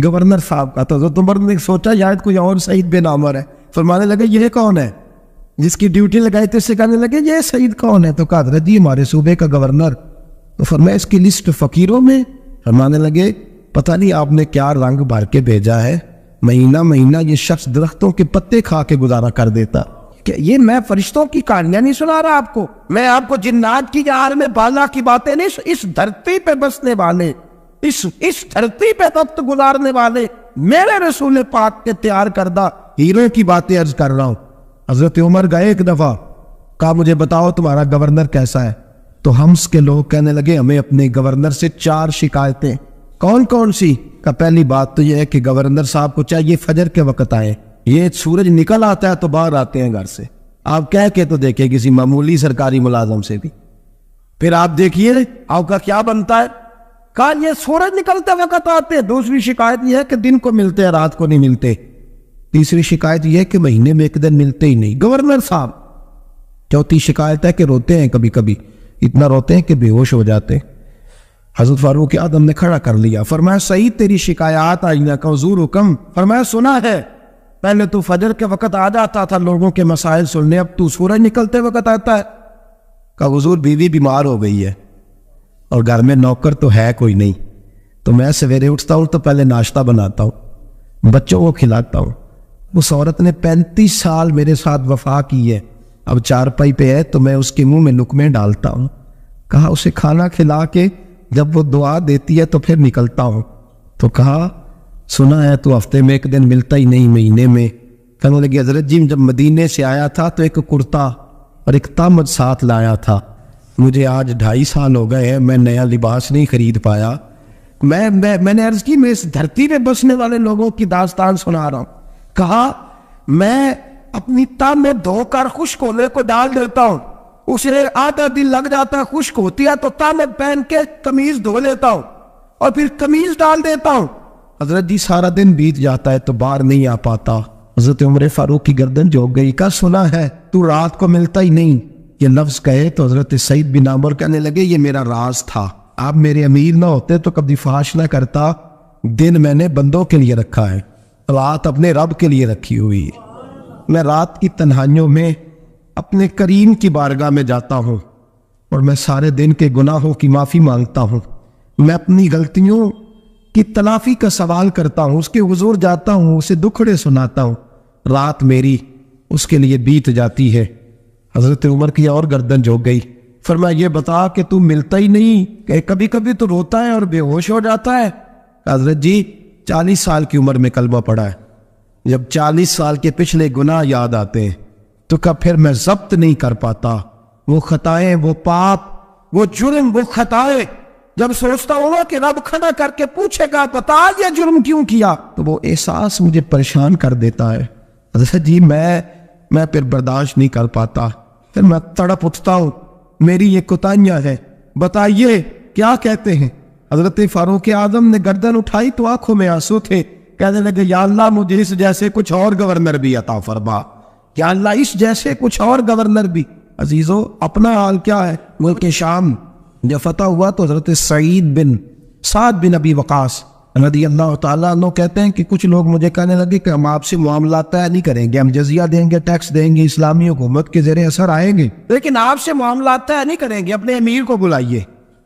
گورنر صاحب کا۔ تو حضرت عمر نے سوچا شاید کوئی اور سعید بن عامر ہے، فرمانے لگے یہ کون ہے جس کی ڈیوٹی لگائی تھی؟ اس سے کہنے لگے یہ سعید کون ہے؟ تو کہا حضرت جی ہمارے صوبے کا گورنر۔ تو فرمایا اس کی لسٹ فقیروں میں؟ فرمانے لگے پتہ نہیں آپ نے کیا رنگ بھر کے بھیجا ہے، مہینہ مہینہ یہ شخص درختوں کے پتے کھا کے گزارا کر دیتا۔ کہ یہ میں فرشتوں کی کہانیاں نہیں سنا رہا آپ کو، میں آپ کو جنات کی جہار میں بالا کی باتیں نہیں، اس دھرتی پہ بسنے والے، اس دھرتی پہ وقت گزارنے والے میرے رسول پاک کے تیار کردہ ہیروں کی باتیں عرض کر رہا ہوں۔ حضرت عمر گئے ایک دفعہ، کہا مجھے بتاؤ تمہارا گورنر کیسا ہے؟ تو حمص کے لوگ کہنے لگے ہمیں اپنے گورنر سے 4 شکایتیں۔ کون کون سی؟ کہ پہلی بات تو یہ ہے کہ گورنر صاحب کو چاہیے فجر کے وقت آئے، یہ سورج نکل آتا ہے تو باہر آتے ہیں گھر سے، آپ کہہ کے تو دیکھیں کسی معمولی سرکاری ملازم سے بھی، پھر آپ دیکھیے آپ کا کیا بنتا ہے۔ کہا یہ سورج نکلتے وقت آتے ہیں۔ دوسری شکایت یہ ہے کہ دن کو ملتے ہیں رات کو نہیں ملتے۔ تیسری شکایت یہ ہے کہ مہینے میں ایک دن ملتے ہی نہیں گورنر صاحب۔ چوتھی شکایت ہے کہ روتے ہیں، کبھی کبھی اتنا روتے ہیں کہ بے ہوش ہو جاتے ہیں۔ حضرت فاروق اعظم نے کھڑا کر لیا، فرمایا سعید تیری شکایات آئینہ کا حضور حکم۔ فرمایا سنا ہے، پہلے تو فجر کے وقت آ جاتا تھا لوگوں کے مسائل سننے، اب تو سورج نکلتے وقت آتا ہے۔ کہا حضور بیوی بیمار ہو گئی ہے اور گھر میں نوکر تو ہے کوئی نہیں، تو میں سویرے اٹھتا ہوں تو پہلے ناشتہ بناتا ہوں، بچوں کو کھلاتا ہوں۔ اس عورت نے 35 سال میرے ساتھ وفا کی ہے، اب چارپائی پہ ہے تو میں اس کے منہ میں لقمے ڈالتا ہوں۔ کہا اسے کھانا کھلا کے جب وہ دعا دیتی ہے تو پھر نکلتا ہوں۔ تو کہا سنا ہے تو ہفتے میں ایک دن ملتا ہی نہیں، مہینے میں۔ کہنے لگی حضرت جی جب مدینے سے آیا تھا تو ایک کرتا اور ایک تامت ساتھ لایا تھا، مجھے آج 2.5 سال ہو گئے ہیں، میں نیا لباس نہیں خرید پایا۔ میں نے عرض کی میں اس دھرتی پہ بسنے والے لوگوں کی داستان سنا رہا ہوں۔ کہا میں اپنی تاب میں دھو کر خشک ہونے کو ڈال دیتا ہوں، اسے آدھا دن لگ جاتا ہے، خشک ہوتی ہے تو تاب میں پہن کے قمیض دھو لیتا ہوں اور پھر قمیض ڈال دیتا ہوں۔ حضرت جی سارا دن بیت جاتا ہے تو باہر نہیں آ پاتا۔ حضرت عمر فاروق کی گردن جھک گئی، کا سنا ہے تو رات کو ملتا ہی نہیں، یہ لفظ کہے تو حضرت سعید بن عامر کہنے لگے یہ میرا راز تھا، آپ میرے امیر نہ ہوتے تو کبھی فحش نہ کرتا، دن میں نے بندوں کے لیے رکھا ہے، رات اپنے رب کے لیے رکھی ہوئی ہے۔ میں رات کی تنہائیوں میں اپنے کریم کی بارگاہ میں جاتا ہوں اور میں سارے دن کے گناہوں کی معافی مانگتا ہوں، میں اپنی غلطیوں کی تلافی کا سوال کرتا ہوں، اس کے حضور جاتا ہوں، اسے دکھڑے سناتا ہوں، رات میری اس کے لیے بیت جاتی ہے۔ حضرت عمر کی اور گردن جھک گئی، فرمایا یہ بتا کہ تو ملتا ہی نہیں، کہ کبھی کبھی تو روتا ہے اور بے ہوش ہو جاتا ہے۔ حضرت جی 40 سال کی عمر میں کلمہ پڑھا ہے، جب 40 سال کے پچھلے گناہ یاد آتے ہیں تو کب پھر میں ضبط نہیں کر پاتا، وہ خطائیں، وہ پاپ، وہ جرم، وہ خطائیں، جب سوچتا ہوں کہ رب کھڑا کر کے پوچھے گا بتا یہ جرم کیوں کیا، تو وہ احساس مجھے پریشان کر دیتا ہے۔ حضرت جی میں پھر برداشت نہیں کر پاتا، پھر میں تڑپ اٹھتا ہوں، میری یہ کوتاہیاں ہیں، بتائیے کیا کہتے ہیں۔ حضرت فاروق اعظم نے گردن اٹھائی تو آنکھوں میں آنسو تھے، کہنے لگے یا اللہ مجھے اس جیسے کچھ اور گورنر بھی عطا فرما، یا اللہ اس جیسے کچھ اور گورنر بھی۔ عزیزو اپنا حال کیا ہے؟ ملک شام جب فتح ہوا تو حضرت سعد بن ابی وقاص رضی اللہ تعالیٰ عنہ کہتے ہیں کہ کچھ لوگ مجھے کہنے لگے کہ ہم آپ سے معاملات طے نہیں کریں گے، ہم جزیہ دیں گے، ٹیکس دیں گے، اسلامی حکومت کے زیر اثر آئیں گے، لیکن آپ سے معاملات طے نہیں کریں گے، اپنے امیر کو بلائیے۔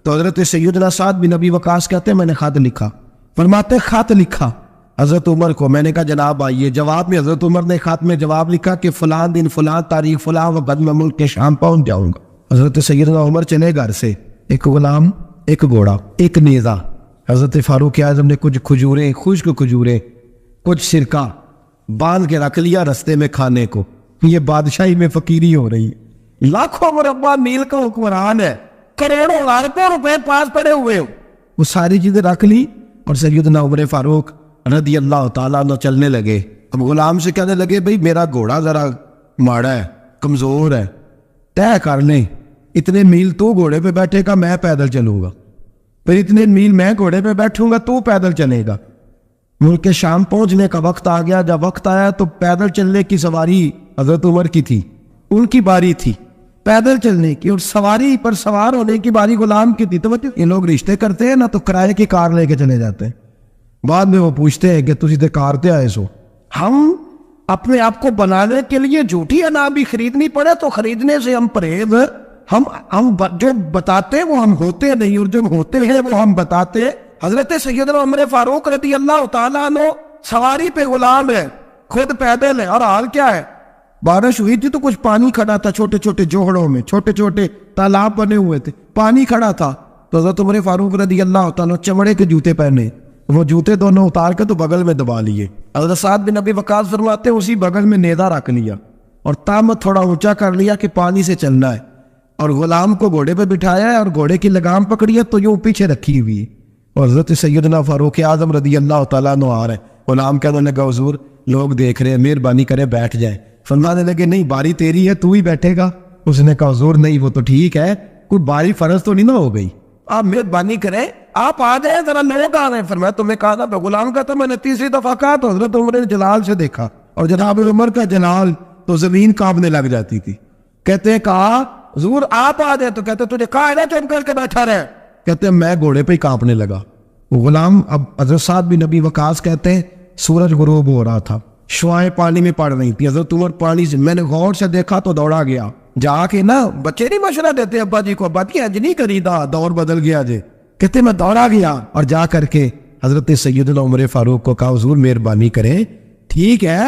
تو حضرت سیدنا سعد بن ابی وقاص کہتے ہیں میں نے خط لکھا، فرماتے خط لکھا، حضرت عمر کو. میں نے کہا جناب آئیے. جواب میں حضرت عمر نے خط میں جواب لکھا کہ فلاں دن فلاں تاریخ فلاں وقت میں ملک کے شام پہنچ جاؤں گا. حضرت سیدنا عمر چلے گھر سے. ایک غلام، ایک گھوڑا، ایک نیزہ. حضرت فاروق اعظم نے کچھ کھجوریں، خشک کھجوریں، کچھ سرکہ باندھ کے رکھ لیا رستے میں کھانے کو. یہ بادشاہی میں فقیری ہو رہی ہے. لاکھوں مربع میل کا حکمران ہے، کروڑوں اربوں روپے پاس پڑے ہوئے ہو. وہ ساری چیزیں رکھ لی اور سیدنا عمر فاروق رضی اللہ تعالیٰ عنہ چلنے لگے. اب غلام سے کہنے لگے بھئی میرا گھوڑا ذرا ماڑا ہے، کمزور ہے، طے کر لیں اتنے میل تو گھوڑے پہ بیٹھے گا، میں پیدل چلوں گا. پھر اتنے میل میں گھوڑے پہ بیٹھوں گا، تو پیدل چلے گا. ملک کے شام پہنچنے کا وقت آ گیا. جب وقت آیا تو پیدل چلنے کی سواری حضرت عمر کی تھی، ان کی باری تھی پیدل چلنے کی، اور سواری پر سوار ہونے کی باری غلام کی تھی. تو یہ لوگ رشتے کرتے ہیں نا تو کرائے کی کار لے کے چلے جاتے ہیں. بعد میں وہ پوچھتے ہیں کہ تجھے تے کار تے آئے سو. ہم اپنے آپ کو بنانے کے لیے جھوٹی انا بھی خریدنی پڑے تو خریدنے سے ہم پرہیز. ہم جو بتاتے ہیں وہ ہم ہوتے نہیں، اور جو ہوتے ہیں وہ ہم بتاتے ہیں. حضرت سیدنا عمر فاروق رضی اللہ تعالیٰ عنہ سواری پہ غلام ہے، خود پیدل ہے. اور حال کیا ہے؟ بارش ہوئی تھی تو کچھ پانی کھڑا تھا چھوٹے چھوٹے جوہڑوں میں، چھوٹے چھوٹے تالاب بنے ہوئے تھے، پانی کھڑا تھا. تو حضرت عمر فاروق رضی اللہ تعالیٰ چمڑے کے جوتے پہنے، وہ جوتے دونوں اتار کے تو بغل میں دبا لیے. حضرت سعد بن ابی وقاص فرماتے ہیں اسی بغل میں نیزہ رکھ لیا اور تامت تھوڑا اونچا کر لیا کہ پانی سے چلنا ہے، اور غلام کو گھوڑے پہ بٹھایا ہے اور گھوڑے کی لگام پکڑی ہے تو یوں پیچھے رکھی ہوئی ہے. اور حضرت سیدنا فاروق اعظم رضی اللہ تعالیٰ عنہ آ رہے ہیں. غلام کہنے لگا حضور لوگ دیکھ رہے ہیں، مہربانی کرے بیٹھ جائے. فرمانے لگے نہیں باری تیری ہے، تو ہی بیٹھے گا. اس نے کہا حضور نہیں وہ تو ٹھیک ہے، کوئی باری فرض تو نہیں نہ ہو گئی، آپ مہربانی کریں آپ آ جائیں، ذرا لوگ آ رہے ہیں. فرمایا تمہیں کہا تھا. غلام کا تو میں نے تیسری دفعہ کہا تو حضرت عمر نے جلال سے دیکھا، اور جناب عمر کا جلال تو زمین کانپنے لگ جاتی تھی. کہتے ہیں کہا حضور آپ آ جائیں. تو کہتے تجھے کہا ہے نا چپ کر کے بیٹھا رہے. کہتے ہیں میں گھوڑے پہ ہی کانپنے لگا. وہ غلام اب حضرت سعد بن نبی وقاص کہتے ہیں سورج غروب ہو رہا تھا، شعائیں پانی میں پڑ رہی تھی. حضرت عمر پانی سے، میں نے غور سے دیکھا تو دوڑا گیا. جا کے نا بچے نہیں مشورہ دیتے ابا جی کو، ابا جی اج نہیں کریدا، دور بدل گیا جی. کہتے میں دوڑا گیا اور جا کر کے حضرت سیدنا عمر فاروق کو کہا حضور مہربانی کریں، ٹھیک ہے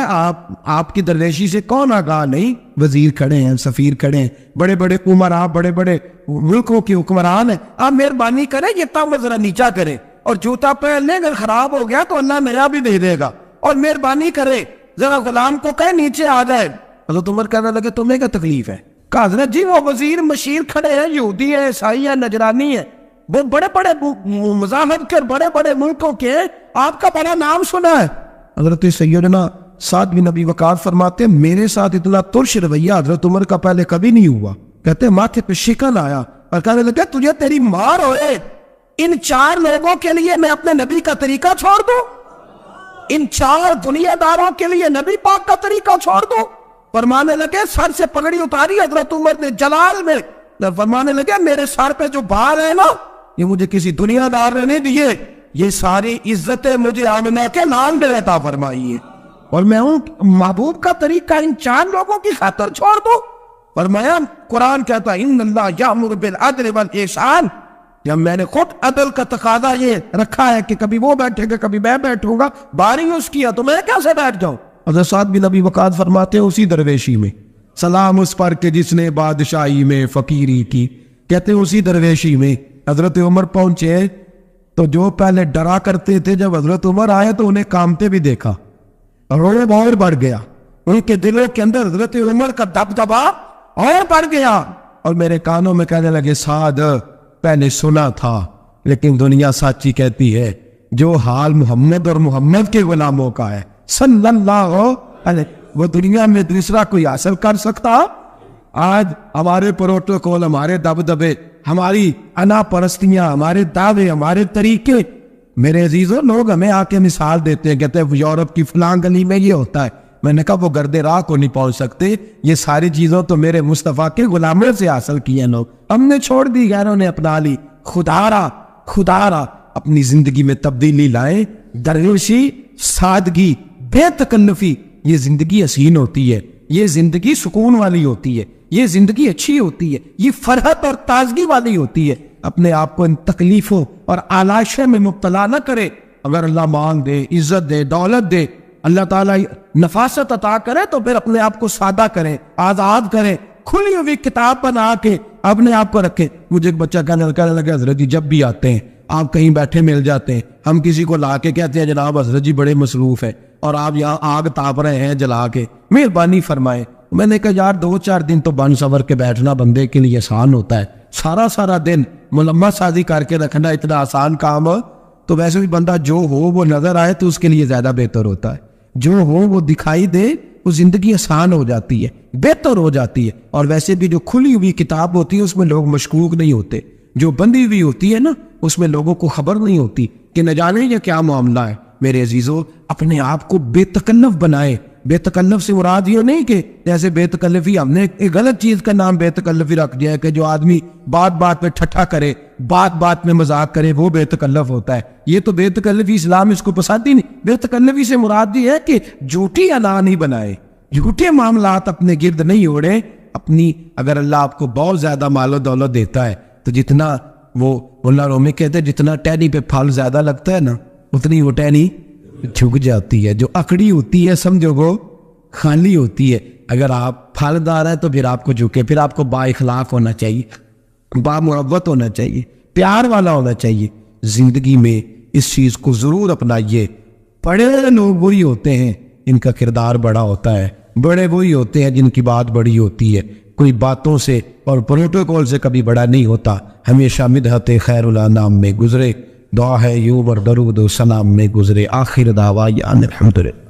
آپ کی درویشی سے کون آگاہ نہیں، وزیر کھڑے ہیں، سفیر کھڑے ہیں، بڑے بڑے عمرا، بڑے بڑے ملکوں کے حکمران ہیں، آپ مہربانی کریں یہ تام ذرا نیچا کریں، اور جوتا پہن لیں، اگر خراب ہو گیا تو اللہ میرا بھی دے دے گا، اور مہربانی کریں ذرا غلام کو کہیں نیچے آ جائے. حضرت عمر کہنے لگے تمہیں کیا تکلیف ہے؟ کہا حضرت جی وہ وزیر مشیر کھڑے ہیں، یہودی ہیں، عیسائی ہیں، نجرانی ہیں، وہ بڑے بڑے مذاہب کے بڑے بڑے ملکوں کے، آپ کا بڑا نام سنا ہے. حضرت سیدنا سعد بن ابی وقاص فرماتے ہیں میرے ساتھ اتنا ترش رویہ حضرت عمر کا پہلے کبھی نہیں ہوا. کہتے ہیں ماتھے پہ شکن آیا اور کہنے لگا تجھے تیری مار ہوئے، ان 4 لوگوں کے لیے میں اپنے نبی کا طریقہ چھوڑ دوں، ان 4 دنیا داروں کے لیے نبی پاک کا طریقہ چھوڑ دوں. فرمانے لگے سر سے پگڑی اتاری حضرت عمر نے جلال میں، فرمانے لگے میرے سر پہ جو بار ہے نا یہ مجھے کسی دنیا دار نے نہیں دیے، یہ ساری عزتیں مجھے آمنہ کے نام دے عطا فرمائی ہے، اور میں ہوں محبوب کا طریقہ ان 4 لوگوں کی خاطر چھوڑ دوں. فرمایا قرآن کہتا ہے ان اللہ یامر بالعدل والاحسان، جب میں نے خود عدل کا تقاضا یہ رکھا ہے کہ کبھی وہ بیٹھے گا کبھی میں بیٹھوں گا، باری اس کیا تو میں کیسے بیٹھ جاؤں. حضرت سعد بن ابی وقاص فرماتے ہیں اسی درویشی میں سلام اس پر کہ جس نے بادشاہی میں فقیری کی. کہتے ہیں اسی درویشی میں حضرت عمر پہنچے تو جو پہلے ڈرا کرتے تھے جب حضرت عمر آئے تو انہیں کامتے بھی دیکھا، روب اور بڑھ گیا، ان کے دلوں کے اندر حضرت عمر کا دبدبا اور بڑھ گیا، اور میرے کانوں میں کہنے لگے سعد پہلے سنا تھا لیکن دنیا سچی کہتی ہے، جو حال محمد اور محمد کے غلاموں کا ہے صلی اللہ علیہ وہ دنیا میں دوسرا کوئی حاصل کر سکتا. آج ہمارے پروٹوکول، ہمارے دبدبے، ہماری انا پرستیاں، ہمارے دعوے، ہمارے طریقے، میرے عزیزوں لوگ ہمیں آ کے مثال دیتے ہیں، کہتے ہیں یورپ کی فلاں گلی میں یہ ہوتا ہے. میں نے کہا وہ گرد راہ کو نہیں پہنچ سکتے، یہ ساری چیزوں تو میرے مصطفیٰ کے غلاموں سے حاصل کی ہیں. لوگ ہم نے چھوڑ دی، غیروں نے اپنا لی. خدا را اپنی زندگی میں تبدیلی لائیں. درویشی، سادگی، بے تکلفی، یہ زندگی حسین ہوتی ہے، یہ زندگی سکون والی ہوتی ہے، یہ زندگی اچھی ہوتی ہے، یہ فرحت اور تازگی والی ہوتی ہے. اپنے آپ کو ان تکلیفوں اور آلائشوں میں مبتلا نہ کرے. اگر اللہ مال دے، عزت دے، دولت دے، اللہ تعالیٰ نفاست عطا کرے تو پھر اپنے آپ کو سادہ کریں، آزاد کریں، کھلی ہوئی کتاب بنا کے اپنے آپ کو رکھیں۔ مجھے ایک بچہ کہنے لگا حضرت جی جب بھی آتے ہیں آپ کہیں بیٹھے مل جاتے ہیں، ہم کسی کو لا کے کہتے ہیں جناب حضرت جی بڑے مصروف ہیں اور آپ یہاں آگ تاپ رہے ہیں جلا کے، مہربانی فرمائیں۔ میں نے کہا یار 2-4 دن تو بن سور کے بیٹھنا بندے کے لیے آسان ہوتا ہے، سارا دن ملمہ سازی کر کے رکھنا اتنا آسان کام ہو تو ویسے بھی بندہ جو ہو وہ نظر آئے تو اس کے لیے زیادہ بہتر ہوتا ہے، جو ہو وہ دکھائی دے، وہ زندگی آسان ہو جاتی ہے، بہتر ہو جاتی ہے۔ اور ویسے بھی جو کھلی ہوئی کتاب ہوتی ہے اس میں لوگ مشکوک نہیں ہوتے، جو بندی ہوئی ہوتی ہے نا اس میں لوگوں کو خبر نہیں ہوتی کہ نہ جانے یہ کیا معاملہ ہے۔ میرے عزیزو، اپنے آپ کو بے تکلف بنائے۔ بے تکلف سے مراد یہ نہیں کہ جیسے بے تکلفی ہم نے ایک غلط چیز کا نام بے تکلفی رکھ دیا ہے کہ جو آدمی بات پہ ٹھٹھا کرے، بات میں مذاق کرے، وہ بے تکلف ہوتا ہے۔ یہ تو بے تکلفی اسلام اس کو پسند ہی نہیں۔ بے تکلفی سے مراد یہ ہے کہ جھوٹی انا نہیں بنائے، جھوٹے معاملات اپنے گرد نہیں اوڑے۔ اپنی اگر اللہ آپ کو بہت زیادہ مال و دولت دیتا ہے تو جتنا وہ مولانا رومی کہتے ہیں جتنا ٹہنی پہ پھل زیادہ لگتا ہے نا اتنی وہ ٹہنی جھک جاتی ہے، جو اکڑی ہوتی ہے سمجھو وہ خالی ہوتی ہے۔ اگر آپ پھلدار ہیں تو پھر آپ کو جھکے، پھر آپ کو با اخلاق ہونا چاہیے، با محبت ہونا چاہیے، پیار والا ہونا چاہیے۔ زندگی میں اس چیز کو ضرور اپنائیے۔ بڑے لوگ وہی ہوتے ہیں ان کا کردار بڑا ہوتا ہے، بڑے وہی ہوتے ہیں جن کی بات بڑی ہوتی ہے۔ کوئی باتوں سے اور پروٹوکول سے کبھی بڑا نہیں ہوتا، ہمیشہ مدحت خیر الانام میں گزرے، دعا ہے یوں اور درود و سلام میں گزرے۔ آخر دعویٰ الحمدللہ۔